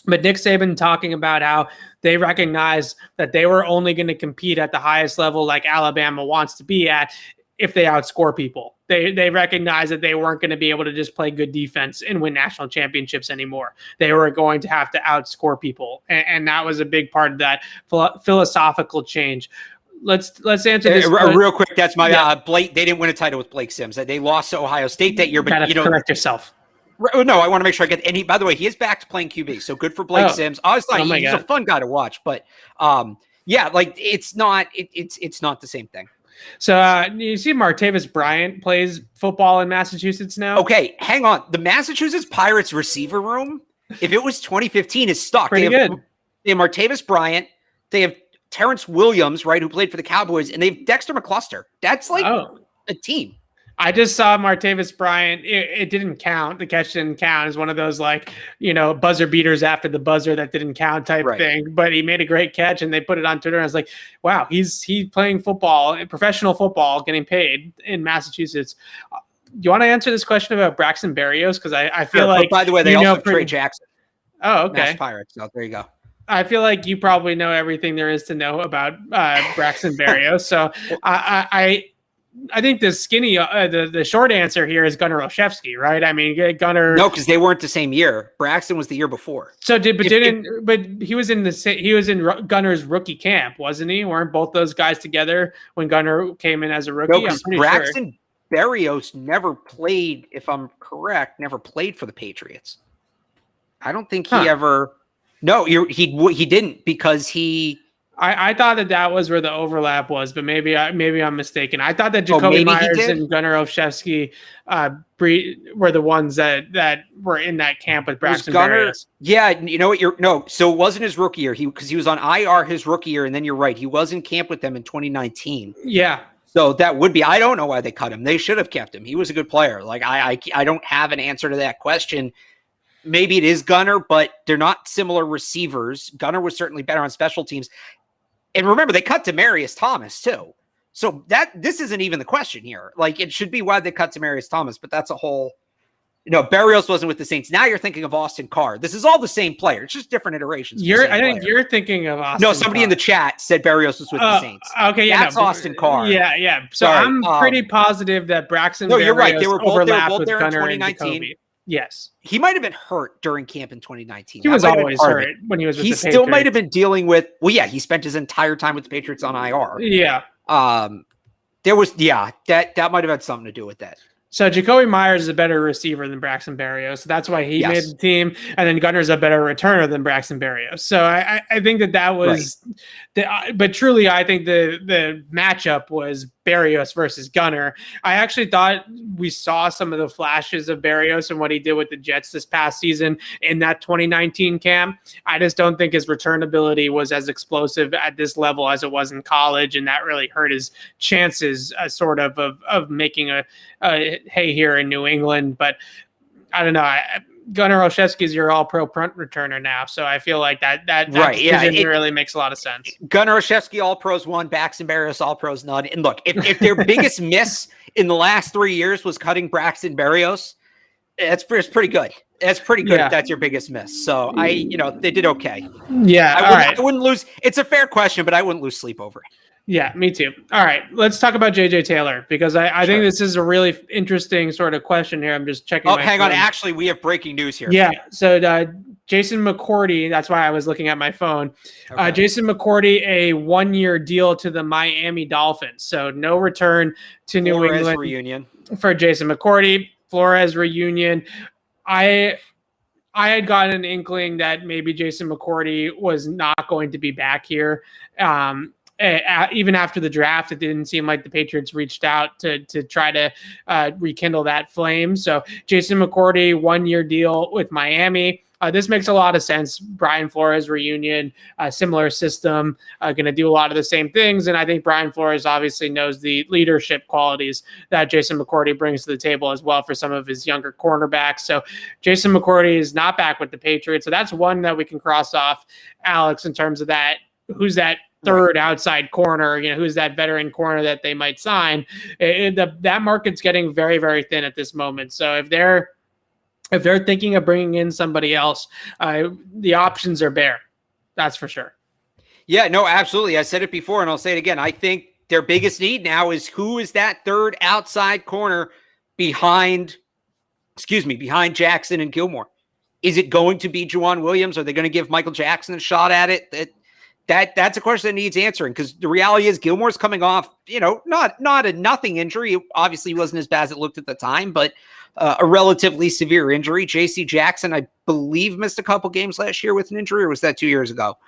But Nick Saban talking about how they recognized that they were only going to compete at the highest level like Alabama wants to be at if they outscore people. They recognized that they weren't going to be able to just play good defense and win national championships anymore. They were going to have to outscore people. And that was a big part of that philosophical change. Let's answer this real quick. That's my Blake. They didn't win a title with Blake Sims. They lost to Ohio State that year. But correct yourself. No, I want to make sure I get any. By the way, he is back to playing QB, so good for Blake Sims. I was like, he's a fun guy to watch, but it's not. It's not the same thing. So you see, Martavis Bryant plays football in Massachusetts now. Okay, hang on. The Massachusetts Pirates receiver room, if it was 2015, is stuck. Pretty good. They have Martavis Bryant. They have Terrence Williams, right, who played for the Cowboys, and they have Dexter McCluster. That's like a team. I just saw Martavis Bryant. It didn't count. The catch didn't count. It's one of those buzzer beaters after the buzzer that didn't count type thing. But he made a great catch, and they put it on Twitter. And I was like, wow, he's playing football, professional football, getting paid in Massachusetts. Do you want to answer this question about Braxton Berrios? Because I feel like, by the way, they also have Trey Jackson. Oh, okay. Mass Pirates. So there you go. I feel like you probably know everything there is to know about Braxton Berrios. So I think the skinny, the short answer here is Gunnar Olszewski, right? I mean, Gunnar. No, because they weren't the same year. Braxton was the year before. So but he was in Gunnar's rookie camp, wasn't he? Weren't both those guys together when Gunnar came in as a rookie? No, because Braxton Berrios never played, if I'm correct, for the Patriots. I don't think he ever. No, he didn't, because he. I thought that was where the overlap was, but maybe I'm mistaken. I thought that Jacoby Myers and Gunnar Olszewski were the ones that were in that camp with Braxton Berrios. Yeah, you know what? So it wasn't his rookie year. Because he was on IR his rookie year, and then you're right, he was in camp with them in 2019. Yeah. So that would be. I don't know why they cut him. They should have kept him. He was a good player. Like I don't have an answer to that question. Maybe it is Gunnar, but they're not similar receivers. Gunnar was certainly better on special teams. And remember, they cut Demaryius Thomas too. So this isn't even the question here. Like, it should be why they cut Demaryius Thomas, but that's a whole, Berrios wasn't with the Saints. Now you're thinking of Austin Carr. This is all the same player. It's just different iterations. I think you're thinking of Austin. No, somebody in the chat said Berrios was with the Saints. Okay, yeah. That's Austin Carr. Yeah. So sorry, I'm pretty positive that Braxton Berrios you're right. They were both with there in Gunnar 2019. Yes. He might have been hurt during camp in 2019. He was always hurt when he was with the Patriots. He still might have been dealing with, he spent his entire time with the Patriots on IR. Yeah. There was, that might have had something to do with that. So Jacoby Myers is a better receiver than Braxton Berrios. So that's why he made the team. And then Gunnar's a better returner than Braxton Berrios. So I think that But truly, I think the matchup was Berrios versus Gunnar. I actually thought we saw some of the flashes of Berrios and what he did with the Jets this past season in that 2019 camp. I just don't think his return ability was as explosive at this level as it was in college, and that really hurt his chances of making a hay here in New England. But I don't know. Gunnar Olszewski is your all-pro punt returner now, so I feel like that decision really makes a lot of sense. Gunnar Olszewski all-pros 1, Braxton Berrios all-pros none. And look, if their biggest miss in the last 3 years was cutting Braxton Berrios, it's pretty good. That's pretty good if that's your biggest miss. So they did okay. Yeah, I wouldn't lose. It's a fair question, but I wouldn't lose sleep over it. Yeah, me too. All right, let's talk about JJ Taylor, because I think this is a really interesting sort of question here. I'm just checking. Oh, hang on. Actually, we have breaking news here. Yeah. So Jason McCourty, that's why I was looking at my phone. Okay. Jason McCourty, a 1-year deal to the Miami Dolphins. So no return to New England reunion for Jason McCourty. Flores reunion. I had gotten an inkling that maybe Jason McCourty was not going to be back here. Even after the draft, it didn't seem like the Patriots reached out to try to rekindle that flame. So Jason McCourty, 1-year deal with Miami. This makes a lot of sense. Brian Flores reunion, similar system, going to do a lot of the same things. And I think Brian Flores obviously knows the leadership qualities that Jason McCourty brings to the table as well for some of his younger cornerbacks. So Jason McCourty is not back with the Patriots. So that's one that we can cross off, Alex, in terms of that. Who's that third outside corner? Who's that veteran corner that they might sign? That market's getting very, very thin at this moment. So if they're thinking of bringing in somebody else, the options are bare. That's for sure. Yeah, no, absolutely. I said it before and I'll say it again. I think their biggest need now is who is that third outside corner behind Jackson and Gilmore. Is it going to be Juwan Williams? Are they going to give Michael Jackson a shot at it? That's a question that needs answering, because the reality is Gilmore's coming off, not a nothing injury. It obviously wasn't as bad as it looked at the time, but a relatively severe injury. J.C. Jackson, I believe, missed a couple games last year with an injury, or was that 2 years ago?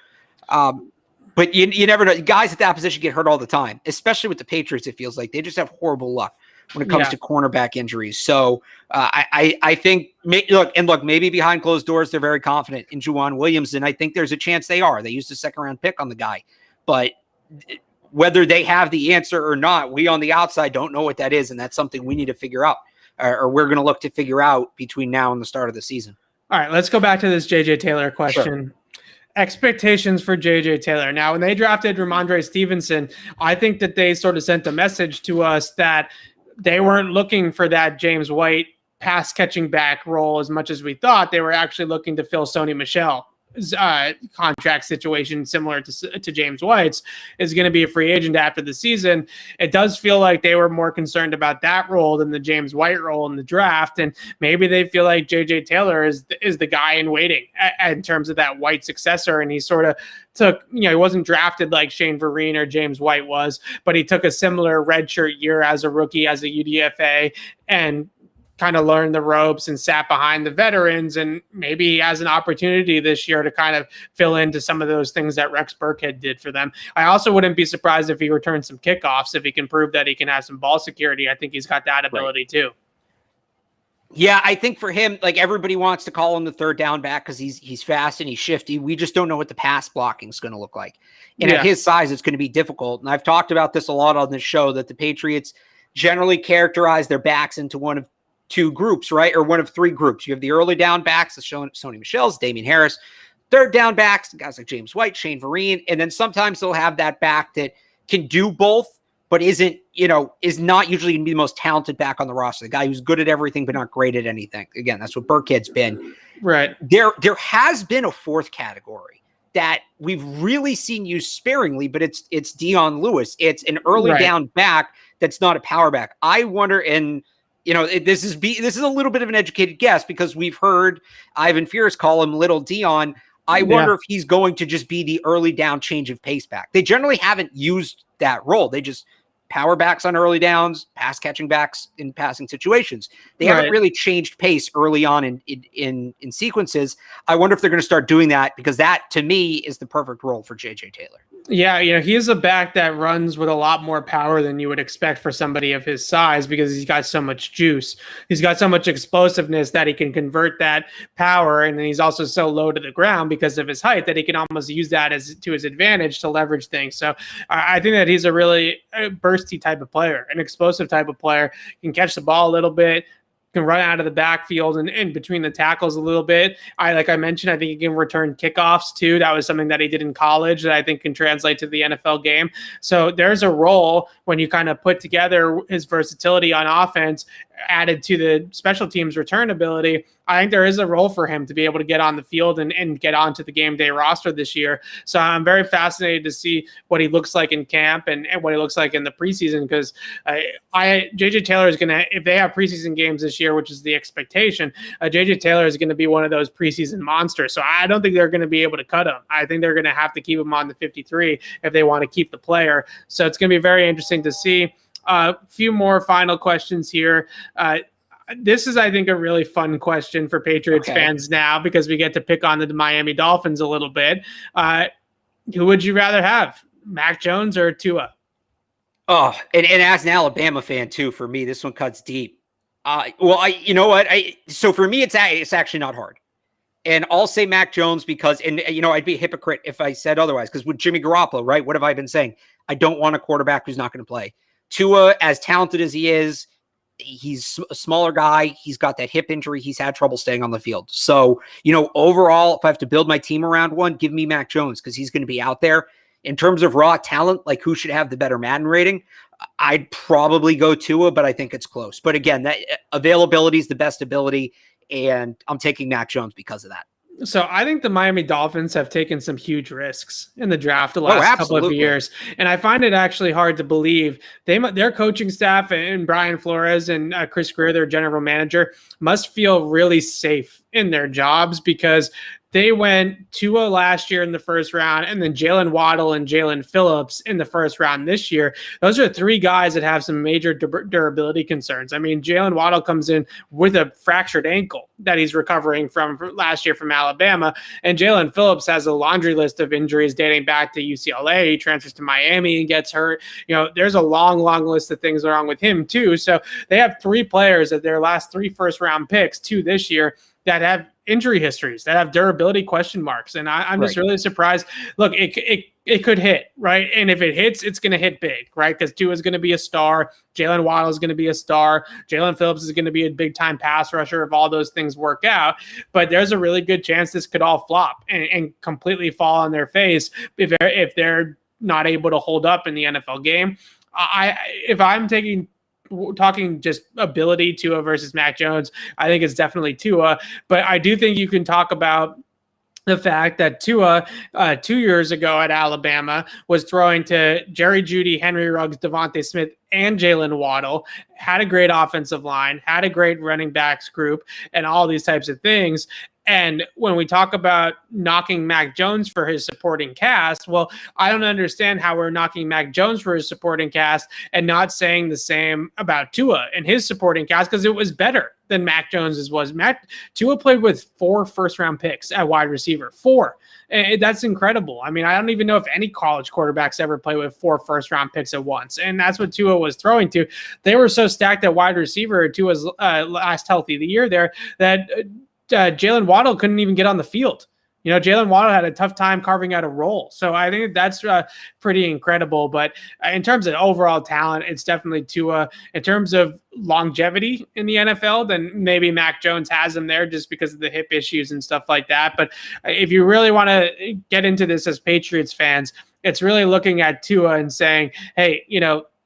But you never know. Guys at that position get hurt all the time, especially with the Patriots. It feels like they just have horrible luck when it comes to cornerback injuries. So I think, maybe behind closed doors, they're very confident in Juwan Williams. And I think there's a chance they are. They used a 2nd-round pick on the guy. But whether they have the answer or not, we on the outside don't know what that is. And that's something we need to figure out, or we're going to look to figure out between now and the start of the season. All right, let's go back to this JJ Taylor question. Sure. Expectations for JJ Taylor. Now, when they drafted Ramondre Stevenson, I think that they sort of sent a message to us that they weren't looking for that James White pass catching back role as much as we thought. They were actually looking to fill Sony Michel's contract situation, similar to James White's, is going to be a free agent after the season. It does feel like they were more concerned about that role than the James White role in the draft. And maybe they feel like JJ Taylor is the guy in waiting in terms of that White successor. And he sort of took, he wasn't drafted like Shane Vereen or James White was, but he took a similar redshirt year as a rookie, as a UDFA, and kind of learned the ropes and sat behind the veterans, and maybe he has an opportunity this year to kind of fill into some of those things that Rex Burkhead did for them. I also wouldn't be surprised if he returns some kickoffs, if he can prove that he can have some ball security. I think he's got that ability too. Yeah, I think for him, like, everybody wants to call him the third down back because he's fast and he's shifty. We just don't know what the pass blocking is going to look like. And at his size, it's going to be difficult. And I've talked about this a lot on this show, that the Patriots generally characterize their backs into one of two groups, right? Or one of three groups. You have the early down backs, the Sony Michel's, Damian Harris. Third down backs, guys like James White, Shane Vereen. And then sometimes they'll have that back that can do both, but is not usually going to be the most talented back on the roster. The guy who's good at everything, but not great at anything. Again, that's what Burkhead's been. Right. There has been a fourth category that we've really seen used sparingly, but it's Dion Lewis. It's an early down back that's not a power back. I wonder, and this is a little bit of an educated guess because we've heard Ivan Fierce call him Little Dion. I wonder if he's going to just be the early down change of pace back. They generally haven't used that role. They just power backs on early downs, pass catching backs in passing situations. They haven't really changed pace early on in sequences. I wonder if they're going to start doing that, because that, to me, is the perfect role for JJ Taylor. Yeah, he is a back that runs with a lot more power than you would expect for somebody of his size, because he's got so much juice. He's got so much explosiveness that he can convert that power, and then he's also so low to the ground because of his height that he can almost use that as to his advantage to leverage things. So I think that he's a really bursty type of player, an explosive type of player. Can catch the ball a little bit, can run out of the backfield and in between the tackles a little bit. Like I mentioned, I think he can return kickoffs too. That was something that he did in college that I think can translate to the NFL game. So there's a role when you kind of put together his versatility on offense added to the special teams return ability. I think there is a role for him to be able to get on the field and get onto the game day roster this year. So I'm very fascinated to see what he looks like in camp and what he looks like in the preseason, because JJ Taylor is going to, if they have preseason games this year, which is the expectation, JJ Taylor is going to be one of those preseason monsters. So I don't think they're going to be able to cut him. I think they're going to have to keep him on the 53 if they want to keep the player. So it's going to be very interesting to see. A few more final questions here. This is, I think, a really fun question for Patriots fans now, because we get to pick on the Miami Dolphins a little bit. Who would you rather have, Mac Jones or Tua? Oh, and as an Alabama fan too, for me, this one cuts deep. You know what? So for me, it's actually not hard. And I'll say Mac Jones because, I'd be a hypocrite if I said otherwise, because with Jimmy Garoppolo, right? What have I been saying? I don't want a quarterback who's not going to play. Tua, as talented as he is, he's a smaller guy. He's got that hip injury. He's had trouble staying on the field. So, overall, if I have to build my team around one, give me Mac Jones, because he's going to be out there. In terms of raw talent, like who should have the better Madden rating, I'd probably go Tua, but I think it's close. But again, that availability is the best ability, and I'm taking Mac Jones because of that. So I think the Miami Dolphins have taken some huge risks in the draft the last couple of years. And I find it actually hard to believe their coaching staff and Brian Flores and Chris Greer, their general manager, must feel really safe in their jobs, because they went Tua last year in the first round, and then Jalen Waddle and Jalen Phillips in the first round this year. Those are three guys that have some major durability concerns. I mean, Jalen Waddle comes in with a fractured ankle that he's recovering from last year from Alabama, and Jalen Phillips has a laundry list of injuries dating back to UCLA. He transfers to Miami and gets hurt. There's a long list of things wrong with him too. So they have three players at their last 3 first-round picks, 2 this year, that have injury histories, that have durability question marks. And I'm just really surprised. Look, it could hit, right? And if it hits, it's going to hit big, right? Because Tua is going to be a star. Jalen Waddle is going to be a star. Jalen Phillips is going to be a big-time pass rusher if all those things work out. But there's a really good chance this could all flop and completely fall on their face if they're not able to hold up in the NFL game. If I'm talking just ability, Tua versus Mac Jones, I think it's definitely Tua. But I do think you can talk about the fact that Tua 2 years ago at Alabama was throwing to Jerry Jeudy, Henry Ruggs, Devontae Smith, and Jalen Waddle, had a great offensive line, had a great running backs group, and all these types of things. And when we talk about knocking Mac Jones for his supporting cast, well, I don't understand how we're knocking Mac Jones for his supporting cast and not saying the same about Tua and his supporting cast, because it was better than Mac Jones's was. Tua played with 4 first-round picks at wide receiver. 4. And that's incredible. I mean, I don't even know if any college quarterbacks ever play with 4 first-round picks at once. And that's what Tua was throwing to. They were so stacked at wide receiver, Tua's last healthy the year there, that Jalen Waddle couldn't even get on the field. Jalen Waddle had a tough time carving out a role. So I think that's pretty incredible. But in terms of overall talent, it's definitely Tua. In terms of longevity in the NFL, then maybe Mac Jones has him there just because of the hip issues and stuff like that. But if you really want to get into this as Patriots fans, it's really looking at Tua and saying, hey,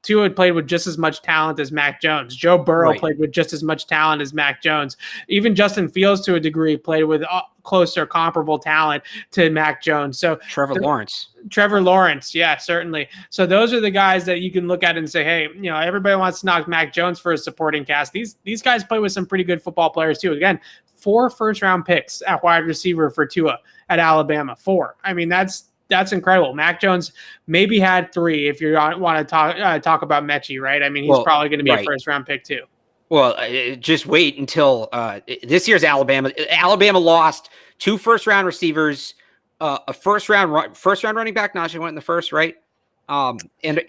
Tua had played with just as much talent as Mac Jones. Joe Burrow played with just as much talent as Mac Jones. Even Justin Fields, to a degree, played with closer, comparable talent to Mac Jones. So Trevor Lawrence, yeah, certainly. So those are the guys that you can look at and say, hey, everybody wants to knock Mac Jones for his supporting cast. These guys play with some pretty good football players too. Again, 4 first-round picks at wide receiver for Tua at Alabama. 4. I mean, that's that's incredible. Mac Jones maybe had 3 if you want to talk about Mechie, right? I mean, he's probably going to be a first-round pick too. Well, just wait until this year's Alabama. Alabama lost 2 first-round receivers, a first-round running back. Najee went in the first, right? And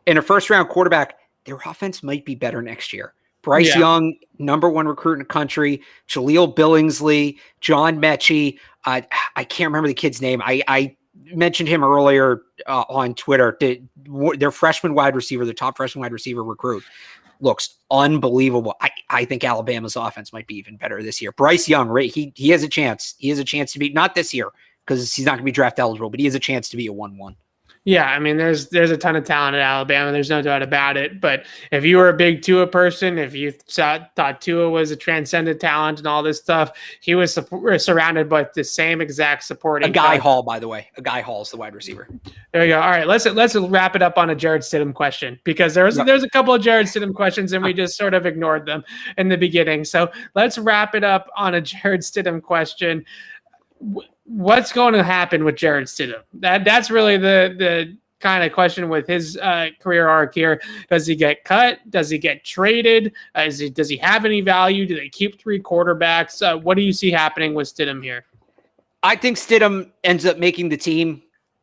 a first-round quarterback. Their offense might be better next year. Bryce Young, number 1 recruit in the country. Jaleel Billingsley, John Mechie. I can't remember the kid's name. I mentioned him earlier on Twitter. Their freshman wide receiver, the top freshman wide receiver recruit, looks unbelievable. I think Alabama's offense might be even better this year. Bryce Young, right? He has a chance. He has a chance to be, not this year because he's not going to be draft eligible, but he has a chance to be a 1-1. Yeah, I mean, there's a ton of talent at Alabama. There's no doubt about it. But if you were a big Tua person, if you thought Tua was a transcendent talent and all this stuff, he was surrounded by the same exact supporting. A Guy Hall, by the way. A Guy Hall is the wide receiver. There we go. All right, let's wrap it up on a Jarrett Stidham question because there's a couple of Jarrett Stidham questions and we just sort of ignored them in the beginning. So let's wrap it up on a Jarrett Stidham question. What's going to happen with Jarrett Stidham? That's really the kind of question with his career arc here. Does he get cut? Does he get traded? Does he have any value? Do they keep 3 quarterbacks? What do you see happening with Stidham here? I think Stidham ends up making the team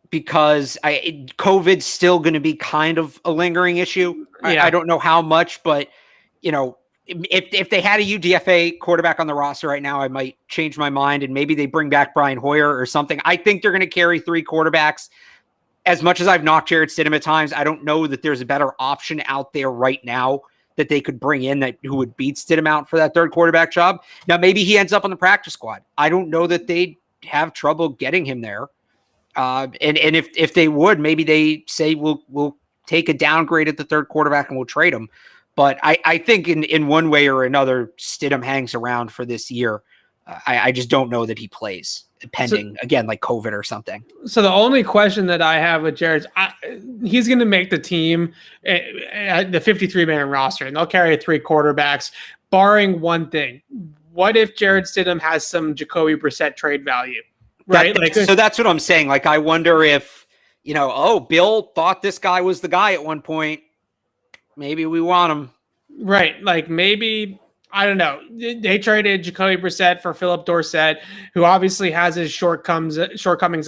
because COVID's still going to be kind of a lingering issue. Yeah. I don't know how much, but if they had a UDFA quarterback on the roster right now, I might change my mind and maybe they bring back Brian Hoyer or something. I think they're going to carry 3 quarterbacks. As much as I've knocked Jarrett Stidham at times, I don't know that there's a better option out there right now that they could bring in who would beat Stidham out for that 3rd quarterback job. Now, maybe he ends up on the practice squad. I don't know that they'd have trouble getting him there. And if they would, maybe they say we'll take a downgrade at the 3rd quarterback and we'll trade him. But I think in one way or another, Stidham hangs around for this year. I just don't know that he plays, pending, again, like COVID or something. So the only question that I have with Jarrett, he's going to make the team, the 53-man roster, and they'll carry 3 quarterbacks, barring one thing. What if Jarrett Stidham has some Jacoby Brissett trade value? Right? So that's what I'm saying. Like, I wonder if, Bill thought this guy was the guy at one point. Maybe we want him. Right. Like maybe, I don't know. They traded Jacoby Brissett for Philip Dorsett, who obviously has his shortcomings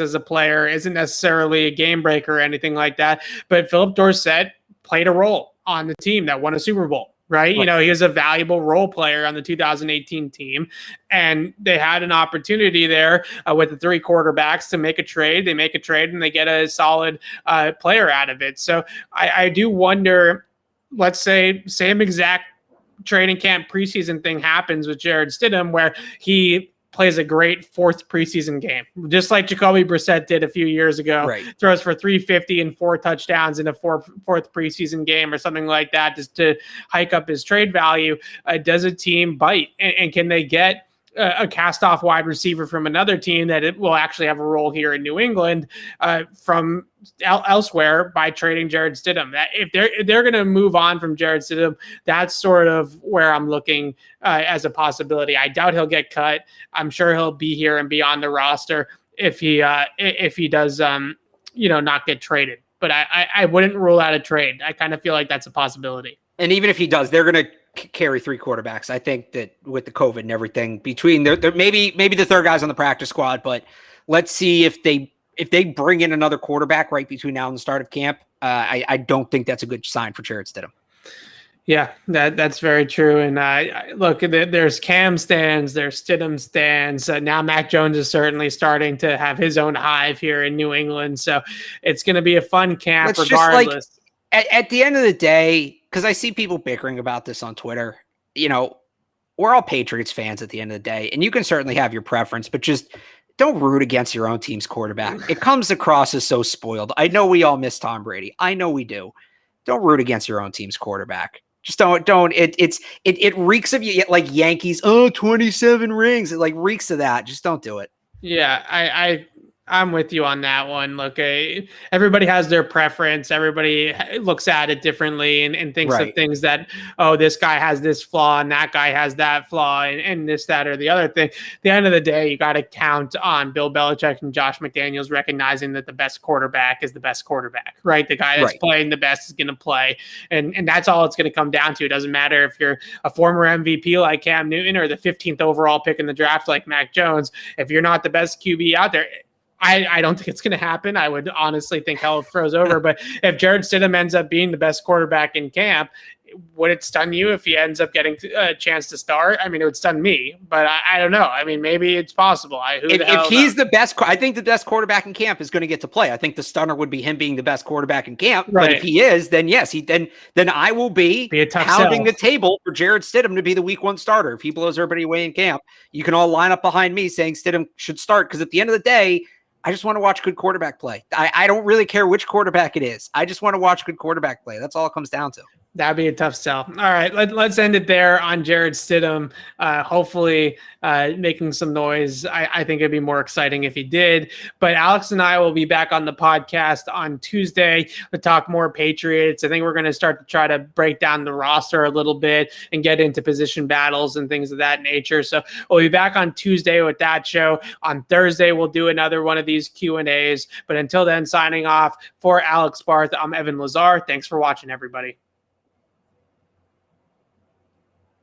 as a player, isn't necessarily a game breaker or anything like that. But Philip Dorsett played a role on the team that won a Super Bowl, right? He was a valuable role player on the 2018 team. And they had an opportunity there with the 3 quarterbacks to make a trade. They make a trade and they get a solid player out of it. So I do wonder, let's say same exact training camp preseason thing happens with Jarrett Stidham where he plays a great 4th preseason game, just like Jacoby Brissett did a few years ago, throws for 350 and 4 touchdowns in a fourth preseason game or something like that, just to hike up his trade value. Does a team bite and can they get a cast-off wide receiver from another team that it will actually have a role here in New England from elsewhere by trading Jarrett Stidham? That if they're going to move on from Jarrett Stidham, that's sort of where I'm looking as a possibility. I doubt he'll get cut. I'm sure he'll be here and be on the roster if he does not get traded. But I wouldn't rule out a trade. I kind of feel like that's a possibility. And even if he does, they're going to carry 3 quarterbacks. I think that with the COVID and everything between maybe the 3rd guy's on the practice squad, but let's see if they bring in another quarterback right between now and the start of camp. I don't think that's a good sign for Jarrett Stidham. Yeah, that's very true. And look, there's Cam stands, there's Stidham stands. Now Mac Jones is certainly starting to have his own hive here in New England. So it's going to be a fun camp regardless. At the end of the day, because I see people bickering about this on Twitter, we're all Patriots fans at the end of the day, and you can certainly have your preference, but just don't root against your own team's quarterback. It comes across as so spoiled. I know we all miss Tom Brady. I know we do. Don't root against your own team's quarterback. Just don't. It reeks of you like Yankees. Oh, 27 rings. It like reeks of that. Just don't do it. Yeah, I'm with you on that one. Look, everybody has their preference. Everybody looks at it differently and thinks of things that, oh, this guy has this flaw and that guy has that flaw and this, that, or the other thing. At the end of the day, you got to count on Bill Belichick and Josh McDaniels recognizing that the best quarterback is the best quarterback, right? The guy that's playing the best is going to play. And that's all it's going to come down to. It doesn't matter if you're a former MVP like Cam Newton or the 15th overall pick in the draft like Mac Jones. If you're not the best QB out there, I don't think it's going to happen. I would honestly think hell froze over. But if Jarrett Stidham ends up being the best quarterback in camp, would it stun you if he ends up getting a chance to start? I mean, it would stun me, but I don't know. I mean, maybe it's possible. If he's the best, I think the best quarterback in camp is going to get to play. I think the stunner would be him being the best quarterback in camp. Right. But if he is, then yes, then I will be pounding the table for Jarrett Stidham to be the week 1 starter. If he blows everybody away in camp, you can all line up behind me saying Stidham should start, because at the end of the day, I just want to watch good quarterback play. I don't really care which quarterback it is. I just want to watch good quarterback play. That's all it comes down to. That'd be a tough sell. All right, let's end it there on Jarrett Stidham. Hopefully making some noise. I think it'd be more exciting if he did. But Alex and I will be back on the podcast on Tuesday to talk more Patriots. I think we're going to start to try to break down the roster a little bit and get into position battles and things of that nature. So we'll be back on Tuesday with that show. On Thursday, we'll do another one of these Q&As. But until then, signing off for Alex Barth, I'm Evan Lazar. Thanks for watching, everybody.